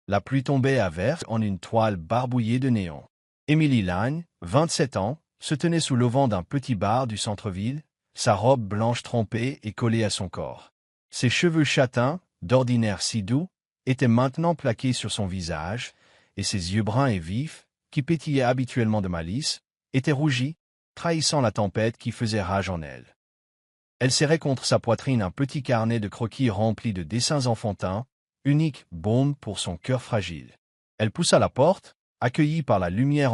La pluie tombait à verse en une toile barbouillée de néon. Émilie Lagne, 27 ans, se tenait sous l'auvent d'un petit bar du centre-ville, sa robe blanche trempée et collée à son corps. Ses cheveux châtains, d'ordinaire si doux, étaient maintenant plaqués sur son visage, et ses yeux bruns et vifs, qui pétillaient habituellement de malice, étaient rougis, trahissant la tempête qui faisait rage en elle. Elle serrait contre sa poitrine un petit carnet de croquis rempli de dessins enfantins, unique baume pour son cœur fragile. Elle poussa la porte, accueillie par la lumière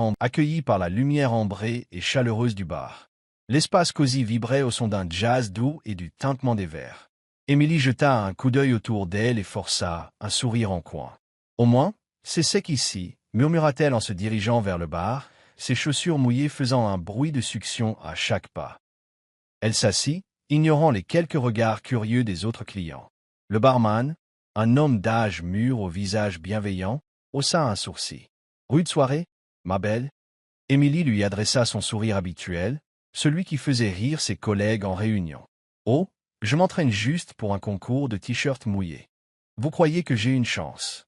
ambrée et chaleureuse du bar. L'espace cosy vibrait au son d'un jazz doux et du tintement des verres. Émilie jeta un coup d'œil autour d'elle et força un sourire en coin. « Au moins, c'est sec ici », murmura-t-elle en se dirigeant vers le bar, ses chaussures mouillées faisant un bruit de succion à chaque pas. Elle s'assit, ignorant les quelques regards curieux des autres clients. Le barman, un homme d'âge mûr au visage bienveillant, haussa un sourcil. « Rude soirée, ma belle ?» Émilie lui adressa son sourire habituel, celui qui faisait rire ses collègues en réunion. « Oh, je m'entraîne juste pour un concours de t-shirt mouillé. Vous croyez que j'ai une chance ?»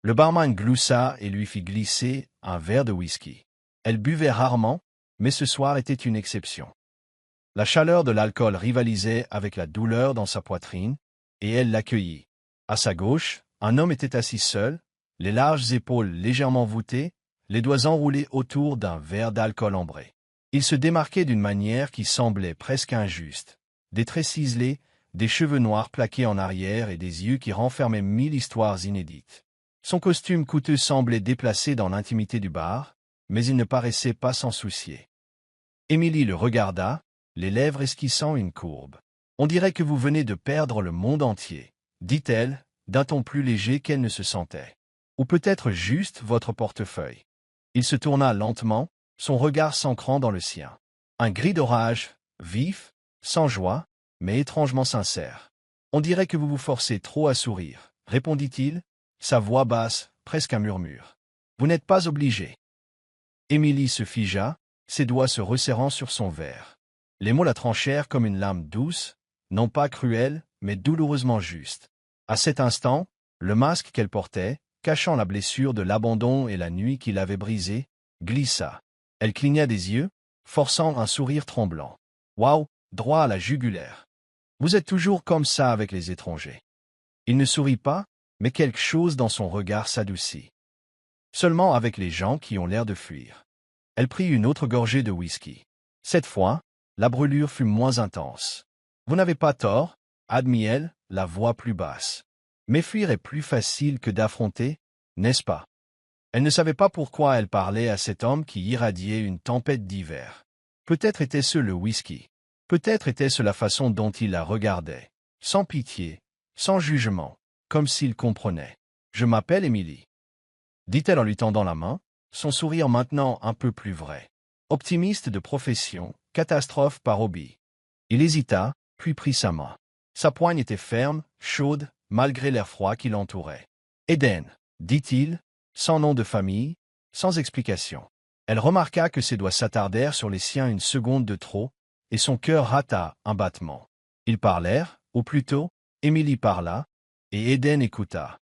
Le barman gloussa et lui fit glisser un verre de whisky. Elle buvait rarement, mais ce soir était une exception. La chaleur de l'alcool rivalisait avec la douleur dans sa poitrine, et elle l'accueillit. À sa gauche, un homme était assis seul, les larges épaules légèrement voûtées, les doigts enroulés autour d'un verre d'alcool ambré. Il se démarquait d'une manière qui semblait presque injuste. Des traits ciselés, des cheveux noirs plaqués en arrière et des yeux qui renfermaient 1000 histoires inédites. Son costume coûteux semblait déplacé dans l'intimité du bar, mais il ne paraissait pas s'en soucier. Émilie le regarda, les lèvres esquissant une courbe. « On dirait que vous venez de perdre le monde entier, » dit-elle, d'un ton plus léger qu'elle ne se sentait. « Ou peut-être juste votre portefeuille. » Il se tourna lentement, son regard s'ancrant dans le sien. Un gris d'orage, vif, sans joie, mais étrangement sincère. « On dirait que vous vous forcez trop à sourire, » répondit-il, sa voix basse, presque un murmure. « Vous n'êtes pas obligé. » Émilie se figea, ses doigts se resserrant sur son verre. Les mots la tranchèrent comme une lame douce, non pas cruelle, mais douloureusement juste. À cet instant, le masque qu'elle portait, cachant la blessure de l'abandon et la nuit qui l'avait brisée, glissa. Elle cligna des yeux, forçant un sourire tremblant. « Waouh !» droit à la jugulaire. « Vous êtes toujours comme ça avec les étrangers. » Il ne sourit pas, mais quelque chose dans son regard s'adoucit. Seulement avec les gens qui ont l'air de fuir. Elle prit une autre gorgée de whisky. Cette fois, la brûlure fut moins intense. « Vous n'avez pas tort, » admit-elle, la voix plus basse. « Mais fuir est plus facile que d'affronter, n'est-ce pas ?» Elle ne savait pas pourquoi elle parlait à cet homme qui irradiait une tempête d'hiver. Peut-être était-ce le whisky. Peut-être était-ce la façon dont il la regardait, sans pitié, sans jugement, comme s'il comprenait. « Je m'appelle Émilie, » dit-elle en lui tendant la main, son sourire maintenant un peu plus vrai. Optimiste de profession, catastrophe par hobby. Il hésita, puis prit sa main. Sa poigne était ferme, chaude, malgré l'air froid qui l'entourait. « Eden, » dit-il, sans nom de famille, sans explication. Elle remarqua que ses doigts s'attardèrent sur les siens une seconde de trop, et son cœur rata un battement. Ils parlèrent, ou plutôt, Émilie parla, et Eden écouta.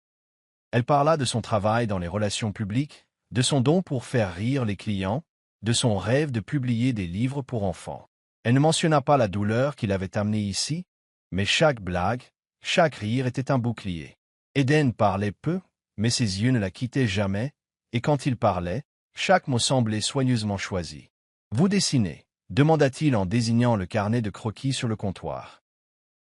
Elle parla de son travail dans les relations publiques, de son don pour faire rire les clients, de son rêve de publier des livres pour enfants. Elle ne mentionna pas la douleur qui l'avait amenée ici, mais chaque blague, chaque rire était un bouclier. Eden parlait peu, mais ses yeux ne la quittaient jamais, et quand il parlait, chaque mot semblait soigneusement choisi. « Vous dessinez ?» demanda-t-il en désignant le carnet de croquis sur le comptoir.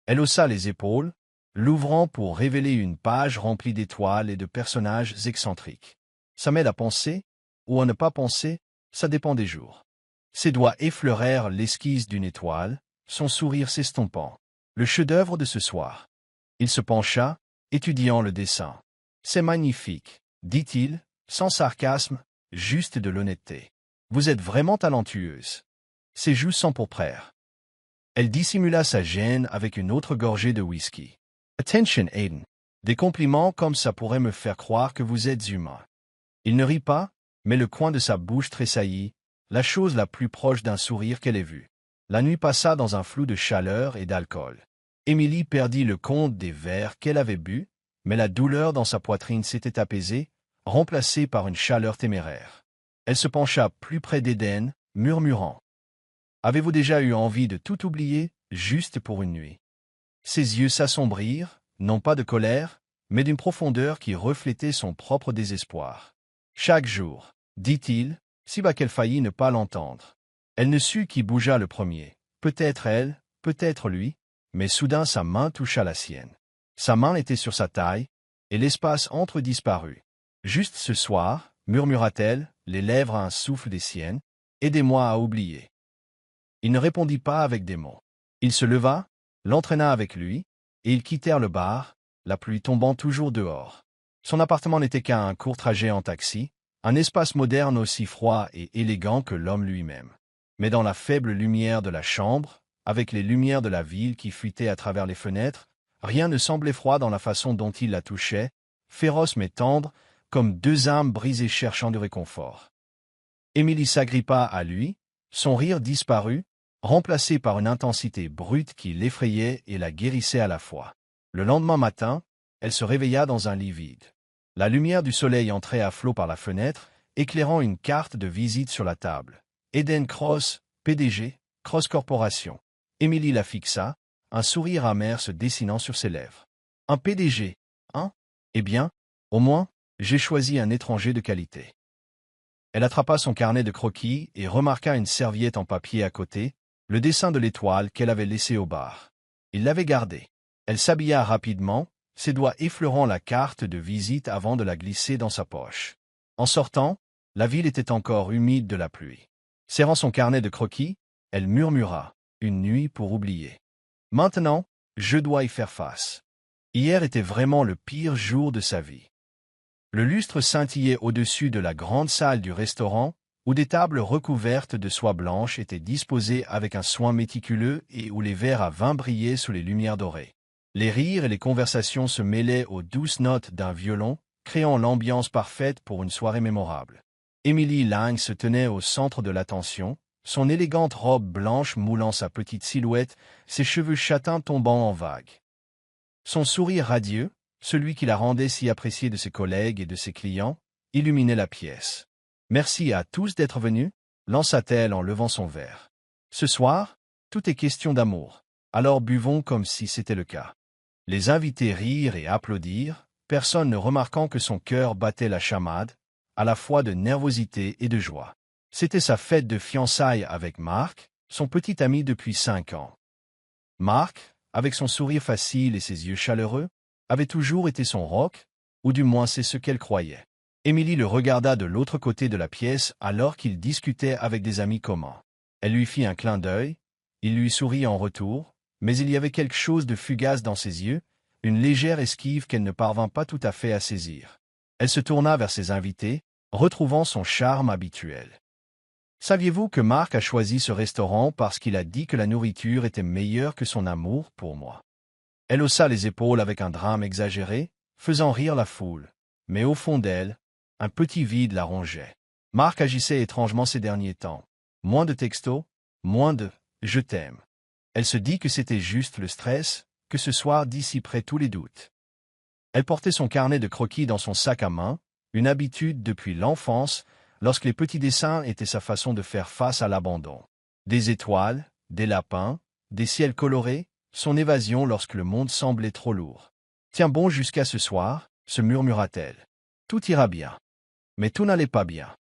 Elle haussa les épaules, l'ouvrant pour révéler une page remplie d'étoiles et de personnages excentriques. Ça m'aide à penser, ou à ne pas penser, ça dépend des jours. Ses doigts effleurèrent l'esquisse d'une étoile, son sourire s'estompant. Le chef-d'œuvre de ce soir. Il se pencha, étudiant le dessin. C'est magnifique, dit-il, sans sarcasme, juste de l'honnêteté. Vous êtes vraiment talentueuse. Ses joues s'empourprèrent. Elle dissimula sa gêne avec une autre gorgée de whisky. Attention, Aiden. Des compliments comme ça pourrait me faire croire que vous êtes humain. Il ne rit pas, mais le coin de sa bouche tressaillit, la chose la plus proche d'un sourire qu'elle ait vue. La nuit passa dans un flou de chaleur et d'alcool. Émilie perdit le compte des verres qu'elle avait bu, mais la douleur dans sa poitrine s'était apaisée, remplacée par une chaleur téméraire. Elle se pencha plus près d'Éden, murmurant. « Avez-vous déjà eu envie de tout oublier, juste pour une nuit ?» Ses yeux s'assombrirent, non pas de colère, mais d'une profondeur qui reflétait son propre désespoir. « Chaque jour, dit-il, si bas qu'elle faillit ne pas l'entendre. Elle ne sut qui bougea le premier. Peut-être elle, peut-être lui, mais soudain sa main toucha la sienne. Sa main était sur sa taille, et l'espace entre disparut. « Juste ce soir, murmura-t-elle, les lèvres à un souffle des siennes, aidez-moi à oublier. » Il ne répondit pas avec des mots. Il se leva, l'entraîna avec lui, et ils quittèrent le bar, la pluie tombant toujours dehors. Son appartement n'était qu'à un court trajet en taxi, un espace moderne aussi froid et élégant que l'homme lui-même. Mais dans la faible lumière de la chambre, avec les lumières de la ville qui fuitaient à travers les fenêtres, rien ne semblait froid dans la façon dont il la touchait, féroce mais tendre, comme deux âmes brisées cherchant du réconfort. Émilie s'agrippa à lui, son rire disparut, remplacé par une intensité brute qui l'effrayait et la guérissait à la fois. Le lendemain matin, elle se réveilla dans un lit vide. La lumière du soleil entrait à flot par la fenêtre, éclairant une carte de visite sur la table. Eden Cross, PDG, Cross Corporation. Émilie la fixa, un sourire amer se dessinant sur ses lèvres. Un PDG, hein? Eh bien, au moins, j'ai choisi un étranger de qualité. Elle attrapa son carnet de croquis et remarqua une serviette en papier à côté, le dessin de l'étoile qu'elle avait laissé au bar. Il l'avait gardé. Elle s'habilla rapidement, ses doigts effleurant la carte de visite avant de la glisser dans sa poche. En sortant, la ville était encore humide de la pluie. Serrant son carnet de croquis, elle murmura, « Une nuit pour oublier. Maintenant, je dois y faire face. » Hier était vraiment le pire jour de sa vie. Le lustre scintillait au-dessus de la grande salle du restaurant, où des tables recouvertes de soie blanche étaient disposées avec un soin méticuleux et où les verres à vin brillaient sous les lumières dorées. Les rires et les conversations se mêlaient aux douces notes d'un violon, créant l'ambiance parfaite pour une soirée mémorable. Emily Lang se tenait au centre de l'attention, son élégante robe blanche moulant sa petite silhouette, ses cheveux châtains tombant en vagues. Son sourire radieux, celui qui la rendait si appréciée de ses collègues et de ses clients, illuminait la pièce. « Merci à tous d'être venus » lança-t-elle en levant son verre. « Ce soir, tout est question d'amour, alors buvons comme si c'était le cas. » Les invités rirent et applaudirent, personne ne remarquant que son cœur battait la chamade, à la fois de nervosité et de joie. C'était sa fête de fiançailles avec Mark, son petit ami depuis 5 ans. Mark, avec son sourire facile et ses yeux chaleureux, avait toujours été son roc, ou du moins c'est ce qu'elle croyait. Émilie le regarda de l'autre côté de la pièce alors qu'il discutait avec des amis communs. Elle lui fit un clin d'œil, il lui sourit en retour, mais il y avait quelque chose de fugace dans ses yeux, une légère esquive qu'elle ne parvint pas tout à fait à saisir. Elle se tourna vers ses invités, retrouvant son charme habituel. « Saviez-vous que Mark a choisi ce restaurant parce qu'il a dit que la nourriture était meilleure que son amour pour moi ?» Elle haussa les épaules avec un drame exagéré, faisant rire la foule, mais au fond d'elle, un petit vide la rongeait. Mark agissait étrangement ces derniers temps. Moins de textos, moins de « je t'aime ». Elle se dit que c'était juste le stress, que ce soir dissiperait tous les doutes. Elle portait son carnet de croquis dans son sac à main, une habitude depuis l'enfance, lorsque les petits dessins étaient sa façon de faire face à l'abandon. Des étoiles, des lapins, des ciels colorés, son évasion lorsque le monde semblait trop lourd. « Tiens bon jusqu'à ce soir, » se murmura-t-elle. « Tout ira bien. » Mais tout n'allait pas bien.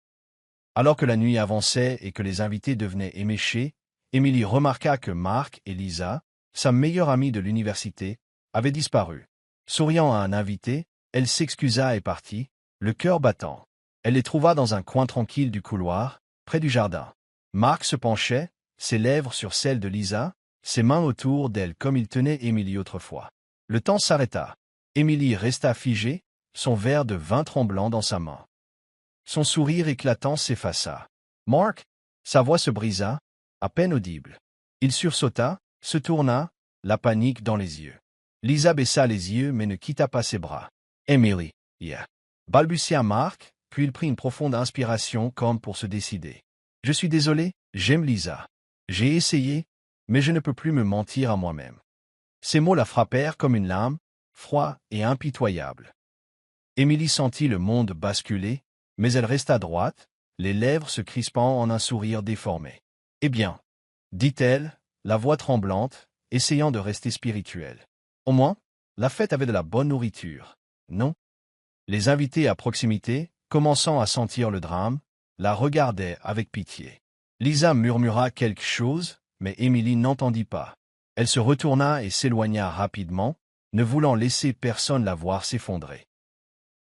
Alors que la nuit avançait et que les invités devenaient éméchés, Émilie remarqua que Mark et Lisa, sa meilleure amie de l'université, avaient disparu. Souriant à un invité, elle s'excusa et partit, le cœur battant. Elle les trouva dans un coin tranquille du couloir, près du jardin. Mark se penchait, ses lèvres sur celles de Lisa, ses mains autour d'elle comme il tenait Émilie autrefois. Le temps s'arrêta. Émilie resta figée, son verre de vin tremblant dans sa main. Son sourire éclatant s'effaça. « Mark » sa voix se brisa, à peine audible. Il sursauta, se tourna, la panique dans les yeux. Lisa baissa les yeux mais ne quitta pas ses bras. « Emily, yeah. » balbutia Mark, puis il prit une profonde inspiration comme pour se décider. « Je suis désolé, j'aime Lisa. J'ai essayé, mais je ne peux plus me mentir à moi-même. » Ces mots la frappèrent comme une lame, froid et impitoyable. Émilie sentit le monde basculer, mais elle resta droite, les lèvres se crispant en un sourire déformé. « Eh bien, » dit-elle, la voix tremblante, essayant de rester spirituelle. Au moins, la fête avait de la bonne nourriture, non? Les invités à proximité, commençant à sentir le drame, la regardaient avec pitié. Lisa murmura quelque chose, mais Émilie n'entendit pas. Elle se retourna et s'éloigna rapidement, ne voulant laisser personne la voir s'effondrer.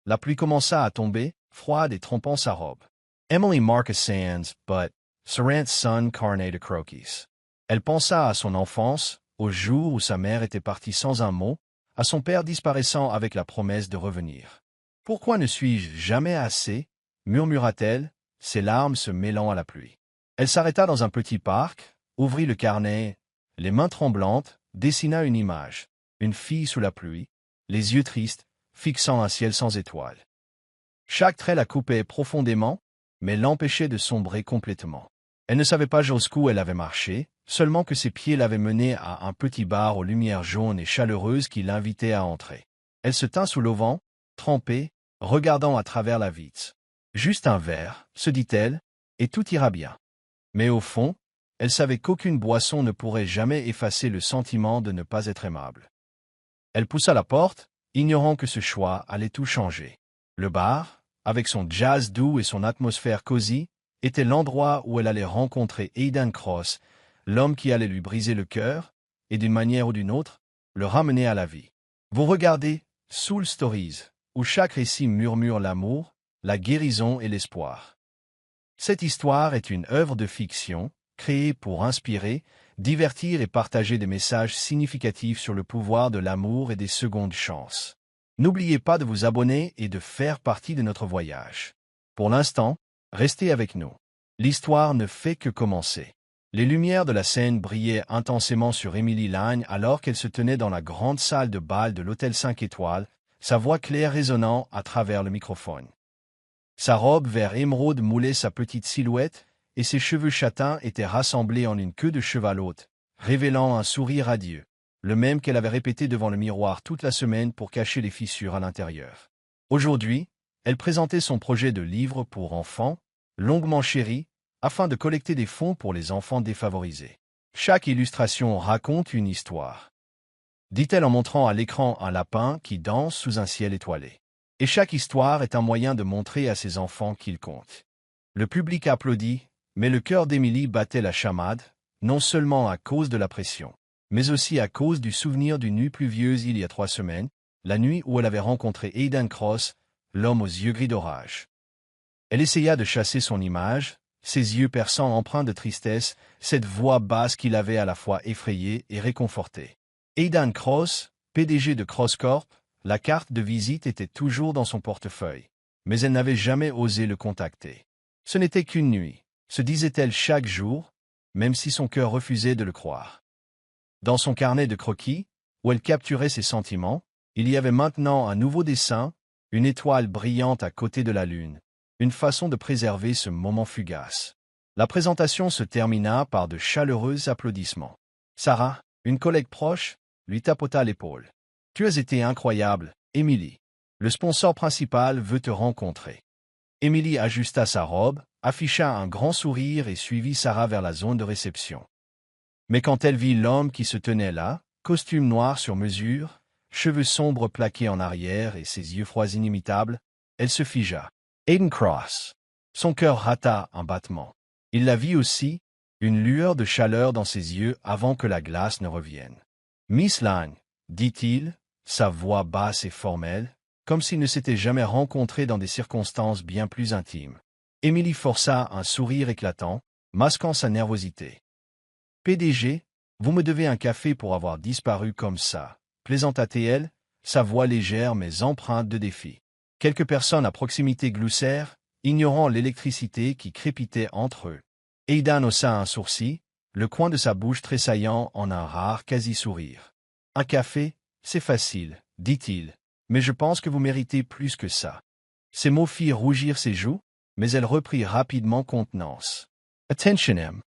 La pluie commença à tomber, froide et trempant sa robe. Emily Marcus Sands, but Sarant's son carnet de croquis. Elle pensa à son enfance, au jour où sa mère était partie sans un mot, à son père disparaissant avec la promesse de revenir. « Pourquoi ne suis-je jamais assez ?» murmura-t-elle, ses larmes se mêlant à la pluie. Elle s'arrêta dans un petit parc, ouvrit le carnet, les mains tremblantes, dessina une image, une fille sous la pluie, les yeux tristes, fixant un ciel sans étoiles. Chaque trait la coupait profondément, mais l'empêchait de sombrer complètement. Elle ne savait pas jusqu'où elle avait marché, seulement que ses pieds l'avaient menée à un petit bar aux lumières jaunes et chaleureuses qui l'invitait à entrer. Elle se tint sous l'auvent, trempée, regardant à travers la vitre. « Juste un verre, se dit-elle, et tout ira bien. » Mais au fond, elle savait qu'aucune boisson ne pourrait jamais effacer le sentiment de ne pas être aimable. Elle poussa la porte, ignorant que ce choix allait tout changer. Le bar, avec son jazz doux et son atmosphère cosy, était l'endroit où elle allait rencontrer Aidan Cross, l'homme qui allait lui briser le cœur, et d'une manière ou d'une autre, le ramener à la vie. Vous regardez Soul Stories, où chaque récit murmure l'amour, la guérison et l'espoir. Cette histoire est une œuvre de fiction, créée pour inspirer, divertir et partager des messages significatifs sur le pouvoir de l'amour et des secondes chances. N'oubliez pas de vous abonner et de faire partie de notre voyage. Pour l'instant, restez avec nous. L'histoire ne fait que commencer. Les lumières de la scène brillaient intensément sur Emily Lagne alors qu'elle se tenait dans la grande salle de bal de l'hôtel 5 étoiles, sa voix claire résonnant à travers le microphone. Sa robe vert émeraude moulait sa petite silhouette, et ses cheveux châtains étaient rassemblés en une queue de cheval haute, révélant un sourire radieux, le même qu'elle avait répété devant le miroir toute la semaine pour cacher les fissures à l'intérieur. Aujourd'hui, elle présentait son projet de livre pour enfants, longuement chéri, afin de collecter des fonds pour les enfants défavorisés. Chaque illustration raconte une histoire, dit-elle en montrant à l'écran un lapin qui danse sous un ciel étoilé. Et chaque histoire est un moyen de montrer à ses enfants qu'ils comptent. Le public applaudit, mais le cœur d'Émilie battait la chamade, non seulement à cause de la pression, mais aussi à cause du souvenir d'une nuit pluvieuse il y a 3 semaines, la nuit où elle avait rencontré Aidan Cross, l'homme aux yeux gris d'orage. Elle essaya de chasser son image, ses yeux perçants empreints de tristesse, cette voix basse qui l'avait à la fois effrayée et réconfortée. Aidan Cross, PDG de Cross Corp, la carte de visite était toujours dans son portefeuille, mais elle n'avait jamais osé le contacter. Ce n'était qu'une nuit, se disait-elle chaque jour, même si son cœur refusait de le croire. Dans son carnet de croquis, où elle capturait ses sentiments, il y avait maintenant un nouveau dessin, une étoile brillante à côté de la lune, une façon de préserver ce moment fugace. La présentation se termina par de chaleureux applaudissements. Sarah, une collègue proche, lui tapota l'épaule. « Tu as été incroyable, Émilie. Le sponsor principal veut te rencontrer. » Émilie ajusta sa robe, afficha un grand sourire et suivit Sarah vers la zone de réception. Mais quand elle vit l'homme qui se tenait là, costume noir sur mesure, cheveux sombres plaqués en arrière et ses yeux froids inimitables, elle se figea. Aidan Cross. Son cœur rata un battement. Il la vit aussi, une lueur de chaleur dans ses yeux avant que la glace ne revienne. « Miss Lagne, » dit-il, sa voix basse et formelle, comme s'ils ne s'étaient jamais rencontrés dans des circonstances bien plus intimes. Émilie força un sourire éclatant, masquant sa nervosité. « PDG, vous me devez un café pour avoir disparu comme ça, » plaisanta-t-elle, sa voix légère mais empreinte de défi. Quelques personnes à proximité gloussèrent, ignorant l'électricité qui crépitait entre eux. Aidan haussa un sourcil, le coin de sa bouche tressaillant en un rare quasi-sourire. « Un café, c'est facile, » dit-il, « mais je pense que vous méritez plus que ça. » Ces mots firent rougir ses joues, mais elle reprit rapidement contenance. « Attention, M.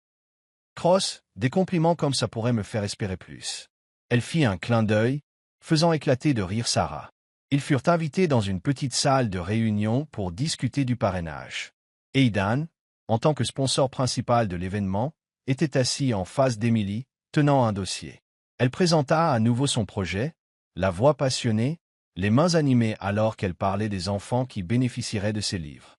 Cross, des compliments comme ça pourraient me faire espérer plus. » Elle fit un clin d'œil, faisant éclater de rire Sarah. Ils furent invités dans une petite salle de réunion pour discuter du parrainage. Aidan, en tant que sponsor principal de l'événement, était assis en face d'Emily, tenant un dossier. Elle présenta à nouveau son projet, la voix passionnée, les mains animées alors qu'elle parlait des enfants qui bénéficieraient de ses livres.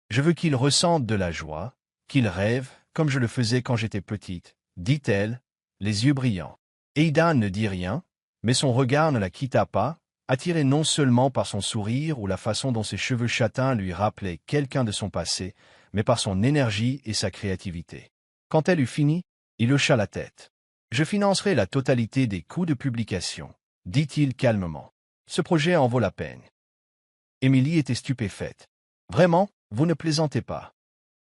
Je veux qu'ils ressentent de la joie, qu'ils rêvent, comme je le faisais quand j'étais petite, dit-elle, les yeux brillants. Aidan ne dit rien, mais son regard ne la quitta pas, attiré non seulement par son sourire ou la façon dont ses cheveux châtains lui rappelaient quelqu'un de son passé, mais par son énergie et sa créativité. Quand elle eut fini, il hocha la tête. « Je financerai la totalité des coûts de publication, » dit-il calmement. « Ce projet en vaut la peine. » Emily était stupéfaite. « Vraiment, vous ne plaisantez pas. »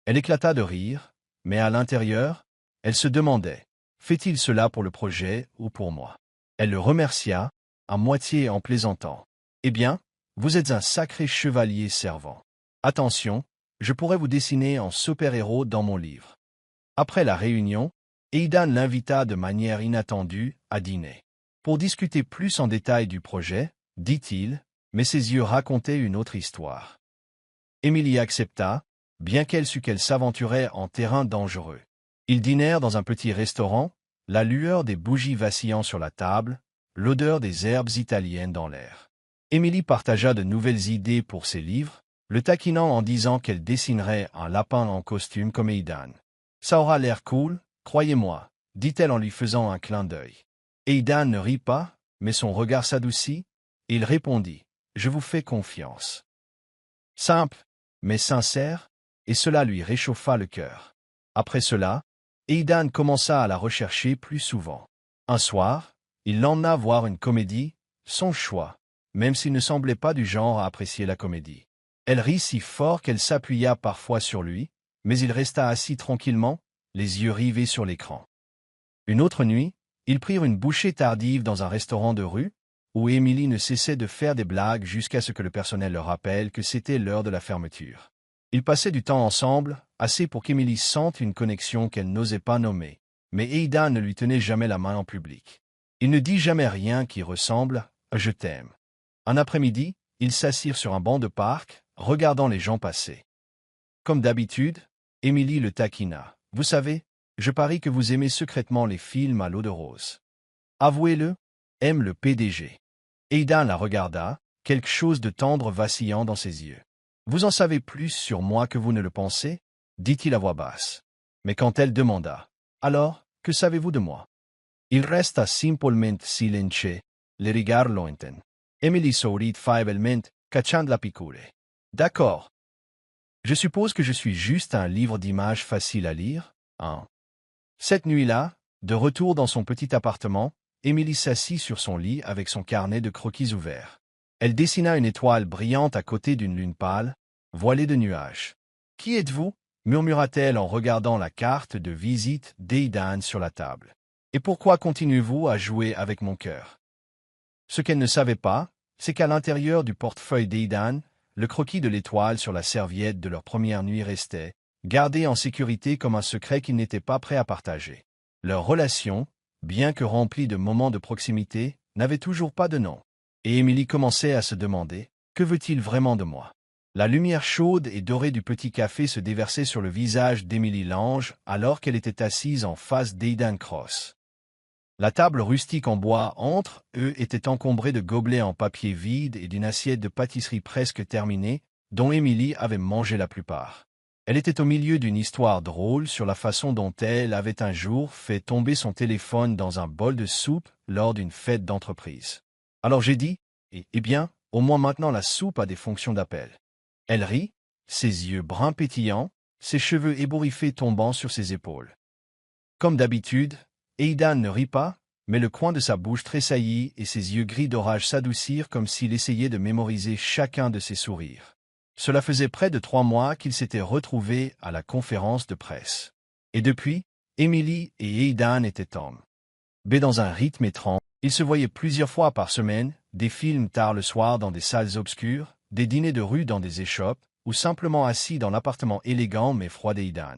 Elle éclata de rire, mais à l'intérieur, elle se demandait, fait-il cela pour le projet ou pour moi? Elle le remercia, à moitié en plaisantant. Eh bien, vous êtes un sacré chevalier servant. Attention, je pourrais vous dessiner en super-héros dans mon livre. Après la réunion, Aidan l'invita de manière inattendue à dîner. Pour discuter plus en détail du projet, dit-il, mais ses yeux racontaient une autre histoire. Emily accepta, bien qu'elle sût qu'elle s'aventurait en terrain dangereux. Ils dînèrent dans un petit restaurant, la lueur des bougies vacillant sur la table, l'odeur des herbes italiennes dans l'air. Emily partagea de nouvelles idées pour ses livres, le taquinant en disant qu'elle dessinerait un lapin en costume comme Aidan. « Ça aura l'air cool, croyez-moi, » dit-elle en lui faisant un clin d'œil. Aidan ne rit pas, mais son regard s'adoucit, et il répondit « Je vous fais confiance. » Simple, mais sincère, et cela lui réchauffa le cœur. Après cela, Aidan commença à la rechercher plus souvent. Un soir, il l'emmena voir une comédie, son choix, même s'il ne semblait pas du genre à apprécier la comédie. Elle rit si fort qu'elle s'appuya parfois sur lui, mais il resta assis tranquillement, les yeux rivés sur l'écran. Une autre nuit, ils prirent une bouchée tardive dans un restaurant de rue, où Emily ne cessait de faire des blagues jusqu'à ce que le personnel leur rappelle que c'était l'heure de la fermeture. Ils passaient du temps ensemble, assez pour qu'Emily sente une connexion qu'elle n'osait pas nommer, mais Aidan ne lui tenait jamais la main en public. Il ne dit jamais rien qui ressemble à « je t'aime ». Un après-midi, ils s'assirent sur un banc de parc, regardant les gens passer. Comme d'habitude, Emily le taquina. « Vous savez, je parie que vous aimez secrètement les films à l'eau de rose. Avouez-le, aime le PDG. » Aidan la regarda, quelque chose de tendre vacillant dans ses yeux. « Vous en savez plus sur moi que vous ne le pensez ?» dit-il à voix basse. Mais quand elle demanda « Alors, que savez-vous de moi ?» Il resta simplement silencieux, le regard lointain. Emily sourit faiblement, cachant la piqûre. « D'accord. Je suppose que je suis juste un livre d'images facile à lire, hein ?» Cette nuit-là, de retour dans son petit appartement, Emily s'assit sur son lit avec son carnet de croquis ouvert. Elle dessina une étoile brillante à côté d'une lune pâle, voilée de nuages. « Qui êtes-vous » murmura-t-elle en regardant la carte de visite d'Aidan sur la table. « Et pourquoi continuez-vous à jouer avec mon cœur ?» Ce qu'elle ne savait pas, c'est qu'à l'intérieur du portefeuille d'Aidan, le croquis de l'étoile sur la serviette de leur première nuit restait, gardé en sécurité comme un secret qu'ils n'étaient pas prêts à partager. Leur relation, bien que remplie de moments de proximité, n'avait toujours pas de nom. Et Emily commençait à se demander « Que veut-il vraiment de moi ?» La lumière chaude et dorée du petit café se déversait sur le visage d'Emily Lange alors qu'elle était assise en face d'Aidan Cross. La table rustique en bois entre eux était encombrée de gobelets en papier vide et d'une assiette de pâtisserie presque terminée, dont Emily avait mangé la plupart. Elle était au milieu d'une histoire drôle sur la façon dont elle avait un jour fait tomber son téléphone dans un bol de soupe lors d'une fête d'entreprise. Alors j'ai dit, eh bien, au moins maintenant la soupe a des fonctions d'appel. Elle rit, ses yeux bruns pétillants, ses cheveux ébouriffés tombant sur ses épaules. Comme d'habitude, Aidan ne rit pas, mais le coin de sa bouche tressaillit et ses yeux gris d'orage s'adoucirent comme s'il essayait de mémoriser chacun de ses sourires. Cela faisait près de 3 mois qu'ils s'étaient retrouvés à la conférence de presse. Et depuis, Emily et Aidan étaient hommes. Mais dans un rythme étrange, ils se voyaient plusieurs fois par semaine, des films tard le soir dans des salles obscures, des dîners de rue dans des échoppes, ou simplement assis dans l'appartement élégant mais froid d'Aidan.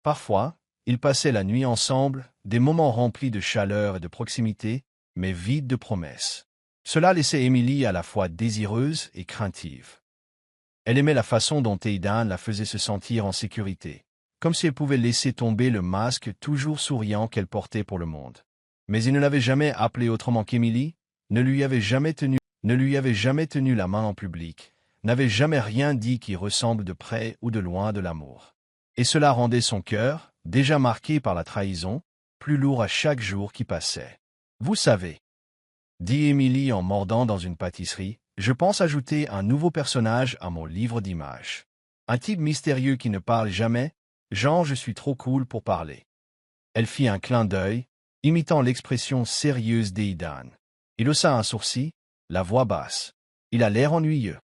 Parfois, ils passaient la nuit ensemble, des moments remplis de chaleur et de proximité, mais vides de promesses. Cela laissait Émilie à la fois désireuse et craintive. Elle aimait la façon dont Aidan la faisait se sentir en sécurité, comme si elle pouvait laisser tomber le masque toujours souriant qu'elle portait pour le monde. Mais il ne l'avait jamais appelée autrement qu'Émilie, ne lui avait jamais tenu la main en public, n'avait jamais rien dit qui ressemble de près ou de loin de l'amour. Et cela rendait son cœur, déjà marqué par la trahison, plus lourd à chaque jour qui passait. Vous savez, dit Émilie en mordant dans une pâtisserie, je pense ajouter un nouveau personnage à mon livre d'images. Un type mystérieux qui ne parle jamais, genre je suis trop cool pour parler. Elle fit un clin d'œil, imitant l'expression sérieuse d'Aidan. Il haussa un sourcil, la voix basse. Il a l'air ennuyeux.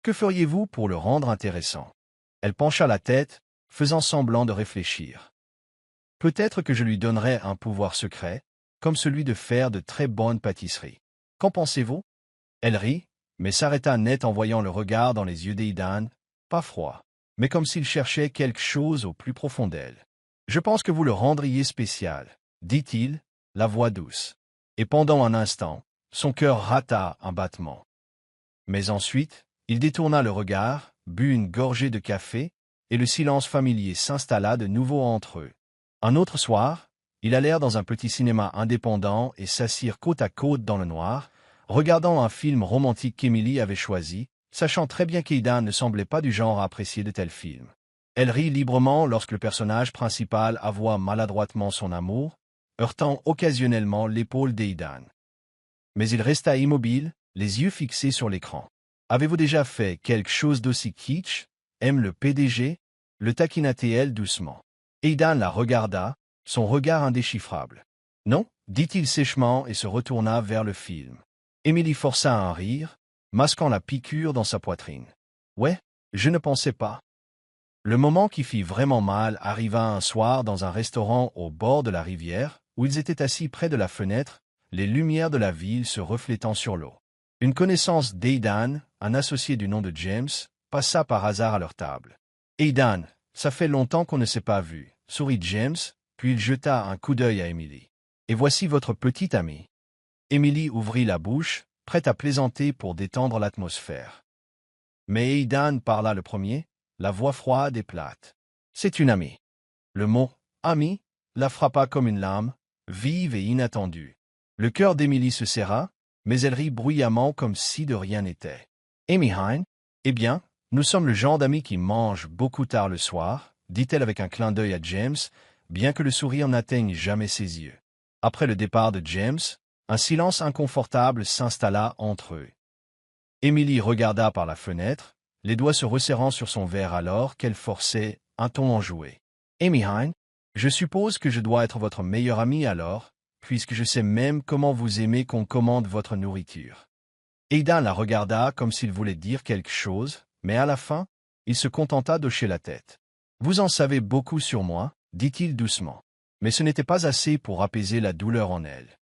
Que feriez-vous pour le rendre intéressant? Elle pencha la tête, faisant semblant de réfléchir. Peut-être que je lui donnerais un pouvoir secret, comme celui de faire de très bonnes pâtisseries. Qu'en pensez-vous? Elle rit, mais s'arrêta net en voyant le regard dans les yeux d'Aidan, pas froid, mais comme s'il cherchait quelque chose au plus profond d'elle. Je pense que vous le rendriez spécial, dit-il, la voix douce. Et pendant un instant, son cœur rata un battement. Mais ensuite, il détourna le regard, but une gorgée de café, et le silence familier s'installa de nouveau entre eux. Un autre soir, ils allèrent dans un petit cinéma indépendant et s'assirent côte à côte dans le noir, regardant un film romantique qu'Émilie avait choisi, sachant très bien qu'Aidan ne semblait pas du genre à apprécier de tels films. Elle rit librement lorsque le personnage principal avoua maladroitement son amour, heurtant occasionnellement l'épaule d'Aidan. Mais il resta immobile, les yeux fixés sur l'écran. « Avez-vous déjà fait quelque chose d'aussi kitsch? Aime le PDG » le taquina-t-elle doucement. Aidan la regarda, son regard indéchiffrable. « Non » dit-il sèchement et se retourna vers le film. Émilie força un rire, masquant la piqûre dans sa poitrine. « Ouais, je ne pensais pas. » Le moment qui fit vraiment mal arriva un soir dans un restaurant au bord de la rivière, où ils étaient assis près de la fenêtre, les lumières de la ville se reflétant sur l'eau. Une connaissance d'Aidan, un associé du nom de James, passa par hasard à leur table. « Aidan, ça fait longtemps qu'on ne s'est pas vu, » sourit James, puis il jeta un coup d'œil à Émilie. « Et voici votre petite amie. » Émilie ouvrit la bouche, prête à plaisanter pour détendre l'atmosphère. Mais Aidan parla le premier, la voix froide et plate. « C'est une amie. » Le mot « amie » la frappa comme une lame, vive et inattendue. Le cœur d'Émilie se serra, mais elle rit bruyamment comme si de rien n'était. « Amy Hine, eh bien, nous sommes le genre d'amis qui mangent beaucoup tard le soir, » dit-elle avec un clin d'œil à James, bien que le sourire n'atteigne jamais ses yeux. Après le départ de James, un silence inconfortable s'installa entre eux. Émilie regarda par la fenêtre, les doigts se resserrant sur son verre alors qu'elle forçait un ton enjoué. « Amy Hine, je suppose que je dois être votre meilleure amie alors, puisque je sais même comment vous aimez qu'on commande votre nourriture. » Aidan la regarda comme s'il voulait dire quelque chose, mais à la fin, il se contenta d'hocher la tête. « Vous en savez beaucoup sur moi, » dit-il doucement. Mais ce n'était pas assez pour apaiser la douleur en elle.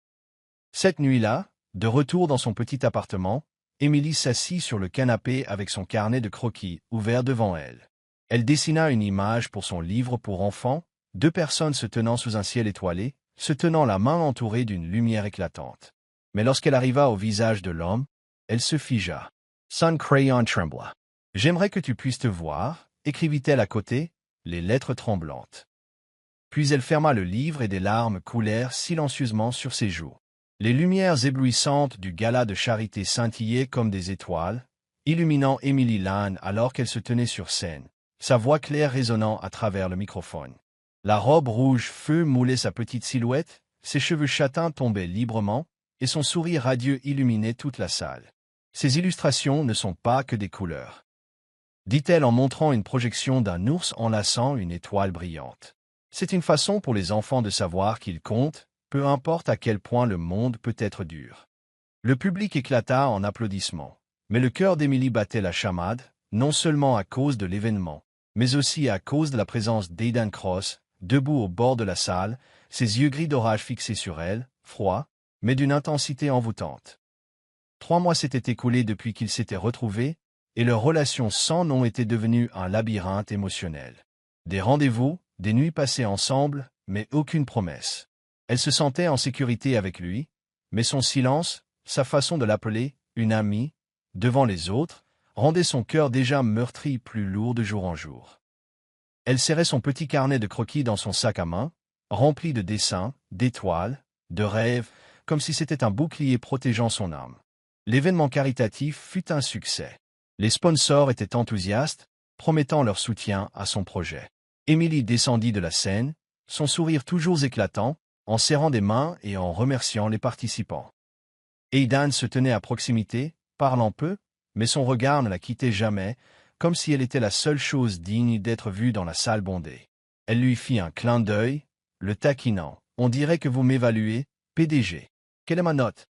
Cette nuit-là, de retour dans son petit appartement, Émilie s'assit sur le canapé avec son carnet de croquis ouvert devant elle. Elle dessina une image pour son livre pour enfants, deux personnes se tenant sous un ciel étoilé, se tenant la main entourée d'une lumière éclatante. Mais lorsqu'elle arriva au visage de l'homme, elle se figea. Son crayon trembla. « J'aimerais que tu puisses te voir, » écrivit-elle à côté, les lettres tremblantes. Puis elle ferma le livre et des larmes coulèrent silencieusement sur ses joues. Les lumières éblouissantes du gala de charité scintillaient comme des étoiles, illuminant Émilie Lane alors qu'elle se tenait sur scène, sa voix claire résonnant à travers le microphone. La robe rouge feu moulait sa petite silhouette, ses cheveux châtains tombaient librement, et son sourire radieux illuminait toute la salle. Ces illustrations ne sont pas que des couleurs, dit-elle en montrant une projection d'un ours enlaçant une étoile brillante. C'est une façon pour les enfants de savoir qu'ils comptent, peu importe à quel point le monde peut être dur. Le public éclata en applaudissements, mais le cœur d'Émilie battait la chamade, non seulement à cause de l'événement, mais aussi à cause de la présence d'Aidan Cross, debout au bord de la salle, ses yeux gris d'orage fixés sur elle, froids, mais d'une intensité envoûtante. 3 mois s'étaient écoulés depuis qu'ils s'étaient retrouvés, et leur relation sans nom était devenue un labyrinthe émotionnel. Des rendez-vous, des nuits passées ensemble, mais aucune promesse. Elle se sentait en sécurité avec lui, mais son silence, sa façon de l'appeler « une amie » devant les autres, rendait son cœur déjà meurtri plus lourd de jour en jour. Elle serrait son petit carnet de croquis dans son sac à main, rempli de dessins, d'étoiles, de rêves, comme si c'était un bouclier protégeant son âme. L'événement caritatif fut un succès. Les sponsors étaient enthousiastes, promettant leur soutien à son projet. Émilie descendit de la scène, son sourire toujours éclatant, en serrant des mains et en remerciant les participants. Aidan se tenait à proximité, parlant peu, mais son regard ne la quittait jamais, comme si elle était la seule chose digne d'être vue dans la salle bondée. Elle lui fit un clin d'œil, le taquinant. « On dirait que vous m'évaluez, PDG. Quelle est ma note ?»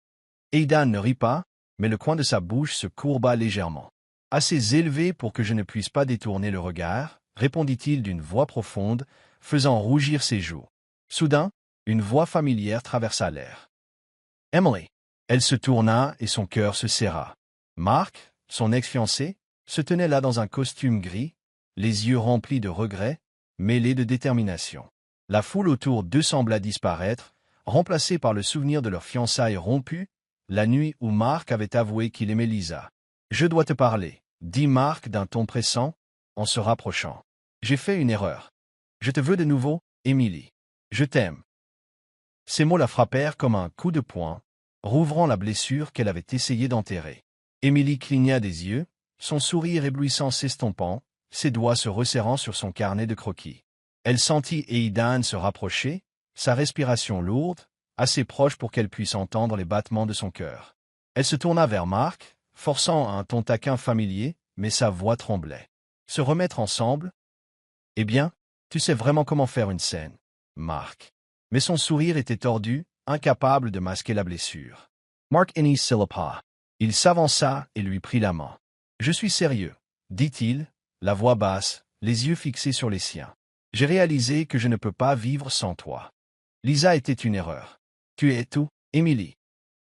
Aidan ne rit pas, mais le coin de sa bouche se courba légèrement. « Assez élevé pour que je ne puisse pas détourner le regard, » répondit-il d'une voix profonde, faisant rougir ses joues. Soudain, une voix familière traversa l'air. « Emily !» Elle se tourna et son cœur se serra. Mark, son ex-fiancé, se tenait là dans un costume gris, les yeux remplis de regret, mêlés de détermination. La foule autour d'eux sembla disparaître, remplacée par le souvenir de leur fiançailles rompues, la nuit où Mark avait avoué qu'il aimait Lisa. « Je dois te parler, » dit Mark d'un ton pressant, en se rapprochant. « J'ai fait une erreur. Je te veux de nouveau, Emily. Je t'aime. » Ces mots la frappèrent comme un coup de poing, rouvrant la blessure qu'elle avait essayé d'enterrer. Emily cligna des yeux, son sourire éblouissant s'estompant, ses doigts se resserrant sur son carnet de croquis. Elle sentit Aidan se rapprocher, sa respiration lourde, assez proche pour qu'elle puisse entendre les battements de son cœur. Elle se tourna vers Mark, forçant un ton taquin familier, mais sa voix tremblait. « Se remettre ensemble ? Eh bien, tu sais vraiment comment faire une scène, Mark. » Mais son sourire était tordu, incapable de masquer la blessure. Mark n'y céda pas. Il s'avança et lui prit la main. « Je suis sérieux, » dit-il, la voix basse, les yeux fixés sur les siens. « J'ai réalisé que je ne peux pas vivre sans toi. Lisa était une erreur. Tu es tout, Emily. »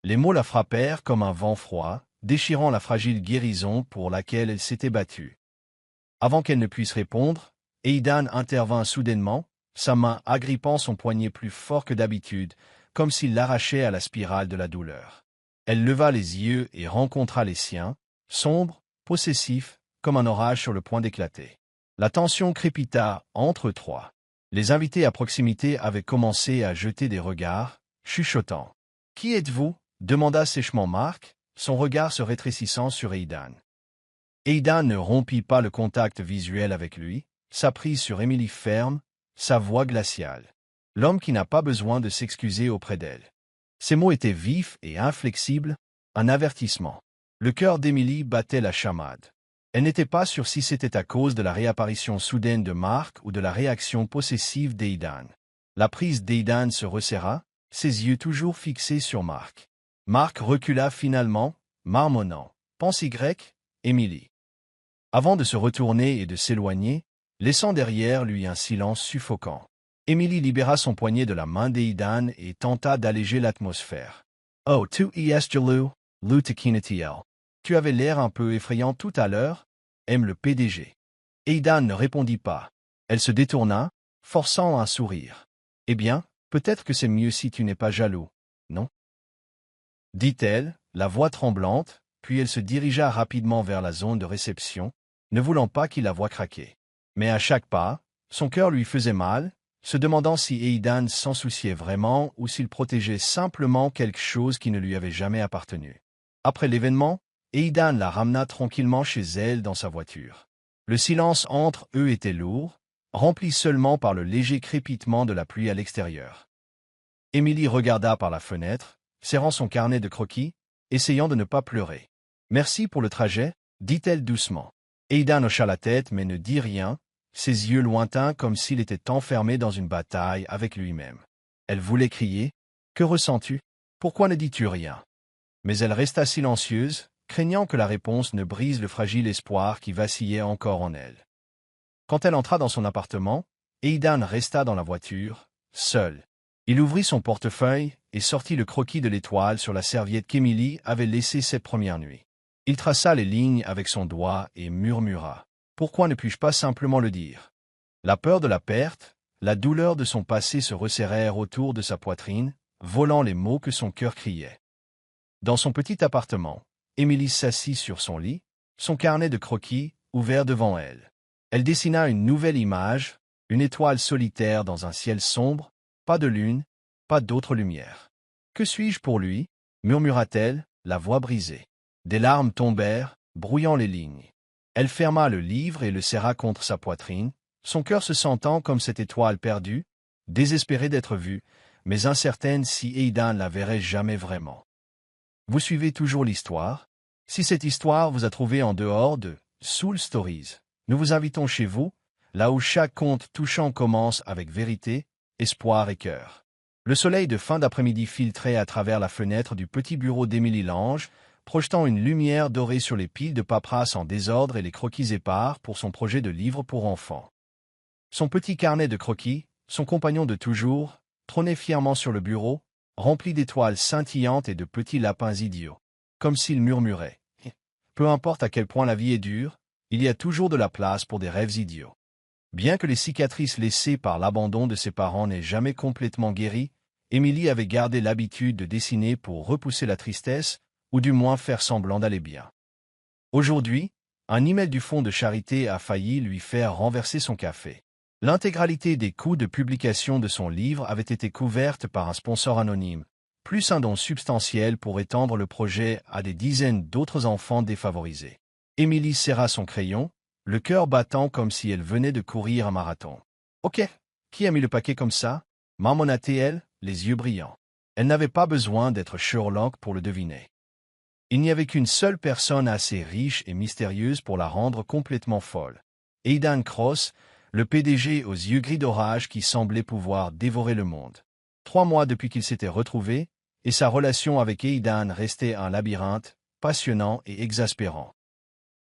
Les mots la frappèrent comme un vent froid, déchirant la fragile guérison pour laquelle elle s'était battue. Avant qu'elle ne puisse répondre, Aidan intervint soudainement, sa main agrippant son poignet plus fort que d'habitude, comme s'il l'arrachait à la spirale de la douleur. Elle leva les yeux et rencontra les siens, sombres, possessifs, comme un orage sur le point d'éclater. La tension crépita entre eux trois. Les invités à proximité avaient commencé à jeter des regards, chuchotant. « Qui êtes-vous » demanda sèchement Mark, son regard se rétrécissant sur Aidan. Aidan ne rompit pas le contact visuel avec lui, sa prise sur Emily ferme, sa voix glaciale. L'homme qui n'a pas besoin de s'excuser auprès d'elle. Ses mots étaient vifs et inflexibles, un avertissement. Le cœur d'Emily battait la chamade. Elle n'était pas sûre si c'était à cause de la réapparition soudaine de Mark ou de la réaction possessive d'Aidan. La prise d'Aidan se resserra, ses yeux toujours fixés sur Mark. Mark recula finalement, marmonnant. « Pense-y, Emily. » Avant de se retourner et de s'éloigner, laissant derrière lui un silence suffocant. Emily libéra son poignet de la main d'Aidan et tenta d'alléger l'atmosphère. « Oh, tu es jaloux, Lou Tekinatiel. Tu avais l'air un peu effrayant tout à l'heure, aime le PDG. » Aidan ne répondit pas. Elle se détourna, forçant un sourire. « Eh bien, peut-être que c'est mieux si tu n'es pas jaloux, non ?» dit-elle, la voix tremblante, puis elle se dirigea rapidement vers la zone de réception, ne voulant pas qu'il la voie craquer. Mais à chaque pas, son cœur lui faisait mal, se demandant si Aidan s'en souciait vraiment ou s'il protégeait simplement quelque chose qui ne lui avait jamais appartenu. Après l'événement, Aidan la ramena tranquillement chez elle dans sa voiture. Le silence entre eux était lourd, rempli seulement par le léger crépitement de la pluie à l'extérieur. Emily regarda par la fenêtre, serrant son carnet de croquis, essayant de ne pas pleurer. « Merci pour le trajet, » dit-elle doucement. Aidan hocha la tête mais ne dit rien, ses yeux lointains comme s'il était enfermé dans une bataille avec lui-même. Elle voulait crier. « Que ressens-tu? Pourquoi ne dis-tu rien ?» Mais elle resta silencieuse, craignant que la réponse ne brise le fragile espoir qui vacillait encore en elle. Quand elle entra dans son appartement, Aidan resta dans la voiture, seul. Il ouvrit son portefeuille et sortit le croquis de l'étoile sur la serviette qu'Emily avait laissée cette première nuit. Il traça les lignes avec son doigt et murmura. « Pourquoi ne puis-je pas simplement le dire ?» La peur de la perte, la douleur de son passé se resserrèrent autour de sa poitrine, volant les mots que son cœur criait. Dans son petit appartement, Émilie s'assit sur son lit, son carnet de croquis ouvert devant elle. Elle dessina une nouvelle image, une étoile solitaire dans un ciel sombre, pas de lune, pas d'autre lumière. « Que suis-je pour lui » murmura-t-elle, la voix brisée. Des larmes tombèrent, brouillant les lignes. Elle ferma le livre et le serra contre sa poitrine, son cœur se sentant comme cette étoile perdue, désespérée d'être vue, mais incertaine si Aidan la verrait jamais vraiment. Vous suivez toujours l'histoire? Si cette histoire vous a trouvé en dehors de Soul Stories, nous vous invitons chez vous, là où chaque conte touchant commence avec vérité, espoir et cœur. Le soleil de fin d'après-midi filtrait à travers la fenêtre du petit bureau d'Émilie Lange, projetant une lumière dorée sur les piles de paperasse en désordre et les croquis épars pour son projet de livre pour enfants. Son petit carnet de croquis, son compagnon de toujours, trônait fièrement sur le bureau, rempli d'étoiles scintillantes et de petits lapins idiots, comme s'il murmurait « Peu importe à quel point la vie est dure, il y a toujours de la place pour des rêves idiots. » Bien que les cicatrices laissées par l'abandon de ses parents n'aient jamais complètement guéri, Émilie avait gardé l'habitude de dessiner pour repousser la tristesse, ou du moins faire semblant d'aller bien. Aujourd'hui, un email du fonds de charité a failli lui faire renverser son café. L'intégralité des coûts de publication de son livre avait été couverte par un sponsor anonyme, plus un don substantiel pour étendre le projet à des dizaines d'autres enfants défavorisés. Émilie serra son crayon, le cœur battant comme si elle venait de courir un marathon. « Ok, qui a mis le paquet comme ça » marmonna-t-elle, les yeux brillants. Elle n'avait pas besoin d'être Sherlock pour le deviner. Il n'y avait qu'une seule personne assez riche et mystérieuse pour la rendre complètement folle. Aidan Cross, le PDG aux yeux gris d'orage qui semblait pouvoir dévorer le monde. 3 mois depuis qu'ils s'étaient retrouvés, et sa relation avec Aidan restait un labyrinthe, passionnant et exaspérant.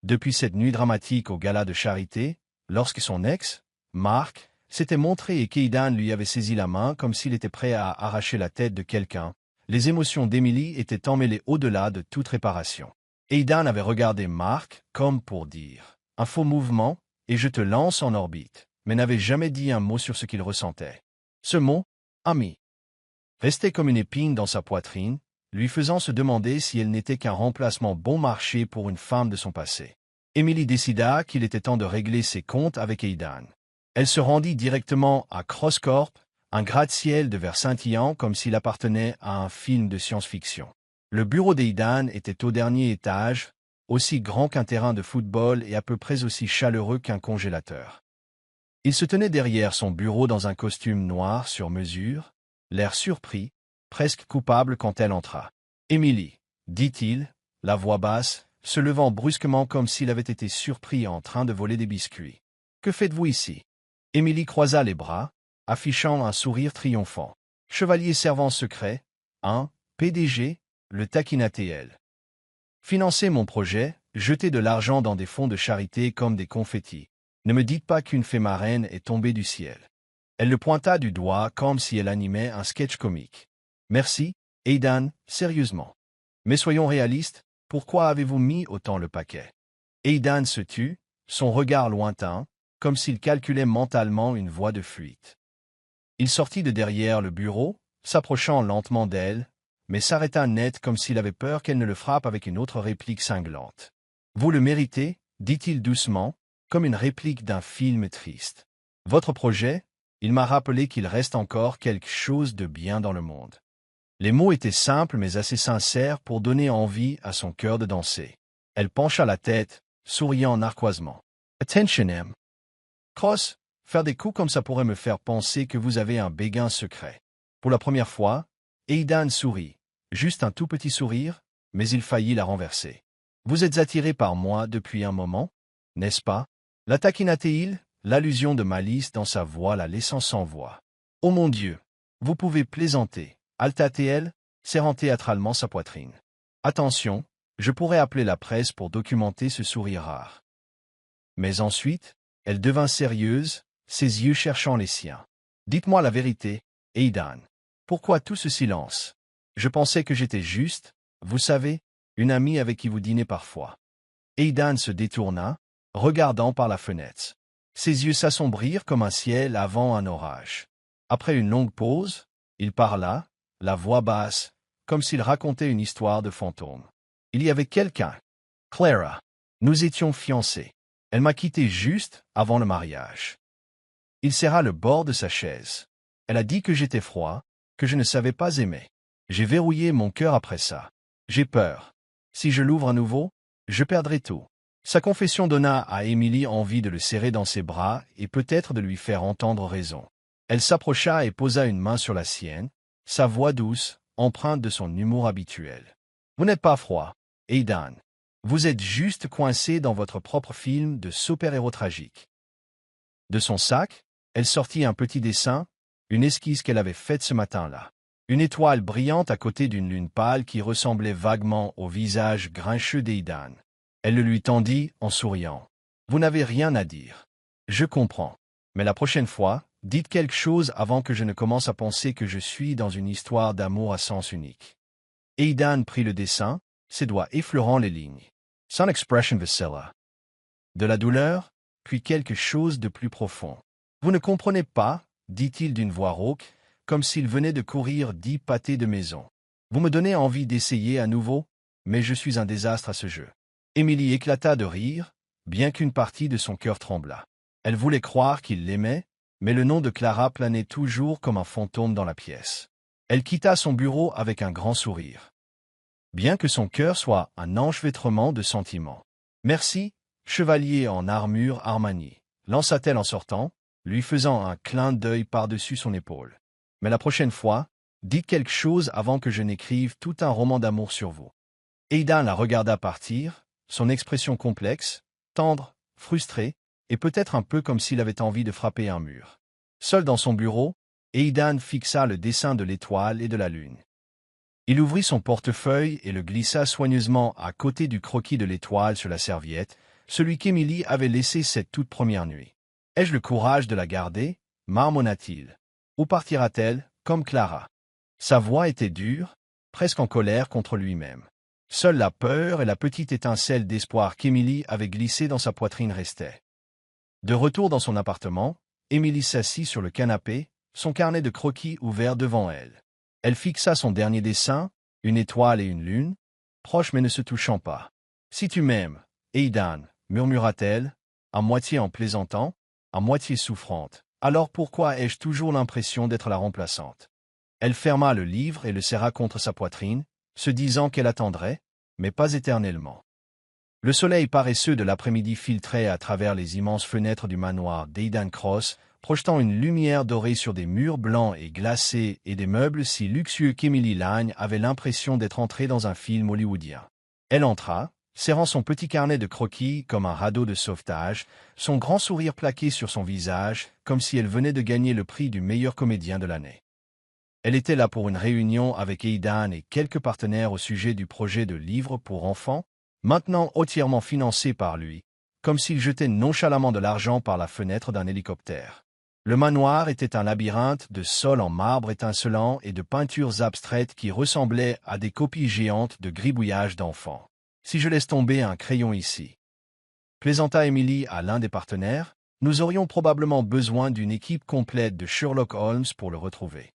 Depuis cette nuit dramatique au gala de charité, lorsque son ex, Mark, s'était montré et qu'Aidan lui avait saisi la main comme s'il était prêt à arracher la tête de quelqu'un, les émotions d'Émilie étaient emmêlées au-delà de toute réparation. Aidan avait regardé Mark comme pour dire « un faux mouvement, et je te lance en orbite », mais n'avait jamais dit un mot sur ce qu'il ressentait. Ce mot, « ami », restait comme une épine dans sa poitrine, lui faisant se demander si elle n'était qu'un remplacement bon marché pour une femme de son passé. Émilie décida qu'il était temps de régler ses comptes avec Aidan. Elle se rendit directement à CrossCorp, un gratte-ciel de verre scintillant comme s'il appartenait à un film de science-fiction. Le bureau d'Aidan était au dernier étage, aussi grand qu'un terrain de football et à peu près aussi chaleureux qu'un congélateur. Il se tenait derrière son bureau dans un costume noir sur mesure, l'air surpris, presque coupable quand elle entra. « Émilie, » dit-il, la voix basse, se levant brusquement comme s'il avait été surpris en train de voler des biscuits. « Que faites-vous ici » Émilie croisa les bras, affichant un sourire triomphant. « Chevalier servant secret, hein, PDG » le taquina-t-elle. « Financer mon projet, jeter de l'argent dans des fonds de charité comme des confettis. Ne me dites pas qu'une fée marraine est tombée du ciel. » Elle le pointa du doigt comme si elle animait un sketch comique. « Merci, Aidan, sérieusement. Mais soyons réalistes, pourquoi avez-vous mis autant le paquet ?» Aidan se tut, son regard lointain, comme s'il calculait mentalement une voie de fuite. Il sortit de derrière le bureau, s'approchant lentement d'elle, mais s'arrêta net comme s'il avait peur qu'elle ne le frappe avec une autre réplique cinglante. « Vous le méritez, » dit-il doucement, comme une réplique d'un film triste. « Votre projet, il m'a rappelé qu'il reste encore quelque chose de bien dans le monde. » Les mots étaient simples mais assez sincères pour donner envie à son cœur de danser. Elle pencha la tête, souriant narquoisement. « Attention, M. Cross, faire des coups comme ça pourrait me faire penser que vous avez un béguin secret. » Pour la première fois, Aidan sourit, juste un tout petit sourire, mais il faillit la renverser. « Vous êtes attiré par moi depuis un moment, n'est-ce pas » la taquina-t-il, l'allusion de malice dans sa voix la laissant sans voix. « Oh mon Dieu, vous pouvez plaisanter » halta-t-elle, serrant théâtralement sa poitrine. « Attention, je pourrais appeler la presse pour documenter ce sourire rare. » Mais ensuite, elle devint sérieuse, ses yeux cherchant les siens. « Dites-moi la vérité, Aidan. Pourquoi tout ce silence? Je pensais que j'étais juste, vous savez, une amie avec qui vous dînez parfois. » Aidan se détourna, regardant par la fenêtre. Ses yeux s'assombrirent comme un ciel avant un orage. Après une longue pause, il parla, la voix basse, comme s'il racontait une histoire de fantôme. Il y avait quelqu'un. Clara. Nous étions fiancés. Elle m'a quitté juste avant le mariage. Il serra le bord de sa chaise. Elle a dit que j'étais froid, que je ne savais pas aimer. J'ai verrouillé mon cœur après ça. J'ai peur. Si je l'ouvre à nouveau, je perdrai tout. Sa confession donna à Emily envie de le serrer dans ses bras et peut-être de lui faire entendre raison. Elle s'approcha et posa une main sur la sienne, sa voix douce, empreinte de son humour habituel. « Vous n'êtes pas froid, Aidan. Vous êtes juste coincé dans votre propre film de super-héros tragique. » De son sac, elle sortit un petit dessin, une esquisse qu'elle avait faite ce matin-là. Une étoile brillante à côté d'une lune pâle qui ressemblait vaguement au visage grincheux d'Aidan. Elle le lui tendit en souriant. « Vous n'avez rien à dire. Je comprends. Mais la prochaine fois, dites quelque chose avant que je ne commence à penser que je suis dans une histoire d'amour à sens unique. » Aidan prit le dessin, ses doigts effleurant les lignes. Son expression vacilla. De la douleur, puis quelque chose de plus profond. « Vous ne comprenez pas, dit-il d'une voix rauque, comme s'il venait de courir 10 pâtés de maison. Vous me donnez envie d'essayer à nouveau, mais je suis un désastre à ce jeu. » Emily éclata de rire, bien qu'une partie de son cœur tremblât. Elle voulait croire qu'il l'aimait, mais le nom de Clara planait toujours comme un fantôme dans la pièce. Elle quitta son bureau avec un grand sourire. Bien que son cœur soit un enchevêtrement de sentiments. « Merci, chevalier en armure Armani, » lança-t-elle en sortant, lui faisant un clin d'œil par-dessus son épaule. « Mais la prochaine fois, dites quelque chose avant que je n'écrive tout un roman d'amour sur vous. » Aidan la regarda partir, son expression complexe, tendre, frustrée, et peut-être un peu comme s'il avait envie de frapper un mur. Seul dans son bureau, Aidan fixa le dessin de l'étoile et de la lune. Il ouvrit son portefeuille et le glissa soigneusement à côté du croquis de l'étoile sur la serviette, celui qu'Emily avait laissé cette toute première nuit. « Ai-je le courage de la garder ?» marmonna-t-il. « Ou partira-t-elle, comme Clara ?» Sa voix était dure, presque en colère contre lui-même. Seule la peur et la petite étincelle d'espoir qu'Emily avait glissée dans sa poitrine restaient. De retour dans son appartement, Emily s'assit sur le canapé, son carnet de croquis ouvert devant elle. Elle fixa son dernier dessin, une étoile et une lune, proches mais ne se touchant pas. « Si tu m'aimes, Aidan, » murmura-t-elle, à moitié en plaisantant, à moitié souffrante, alors pourquoi ai-je toujours l'impression d'être la remplaçante? Elle ferma le livre et le serra contre sa poitrine, se disant qu'elle attendrait, mais pas éternellement. Le soleil paresseux de l'après-midi filtrait à travers les immenses fenêtres du manoir d'Aidan Cross, projetant une lumière dorée sur des murs blancs et glacés et des meubles si luxueux qu'Emily Lagne avait l'impression d'être entrée dans un film hollywoodien. Elle entra, serrant son petit carnet de croquis comme un radeau de sauvetage, son grand sourire plaqué sur son visage, comme si elle venait de gagner le prix du meilleur comédien de l'année. Elle était là pour une réunion avec Aidan et quelques partenaires au sujet du projet de livre pour enfants, maintenant entièrement financé par lui, comme s'il jetait nonchalamment de l'argent par la fenêtre d'un hélicoptère. Le manoir était un labyrinthe de sols en marbre étincelant et de peintures abstraites qui ressemblaient à des copies géantes de gribouillages d'enfants. « Si je laisse tomber un crayon ici, » plaisanta Emily à l'un des partenaires, « nous aurions probablement besoin d'une équipe complète de Sherlock Holmes pour le retrouver. »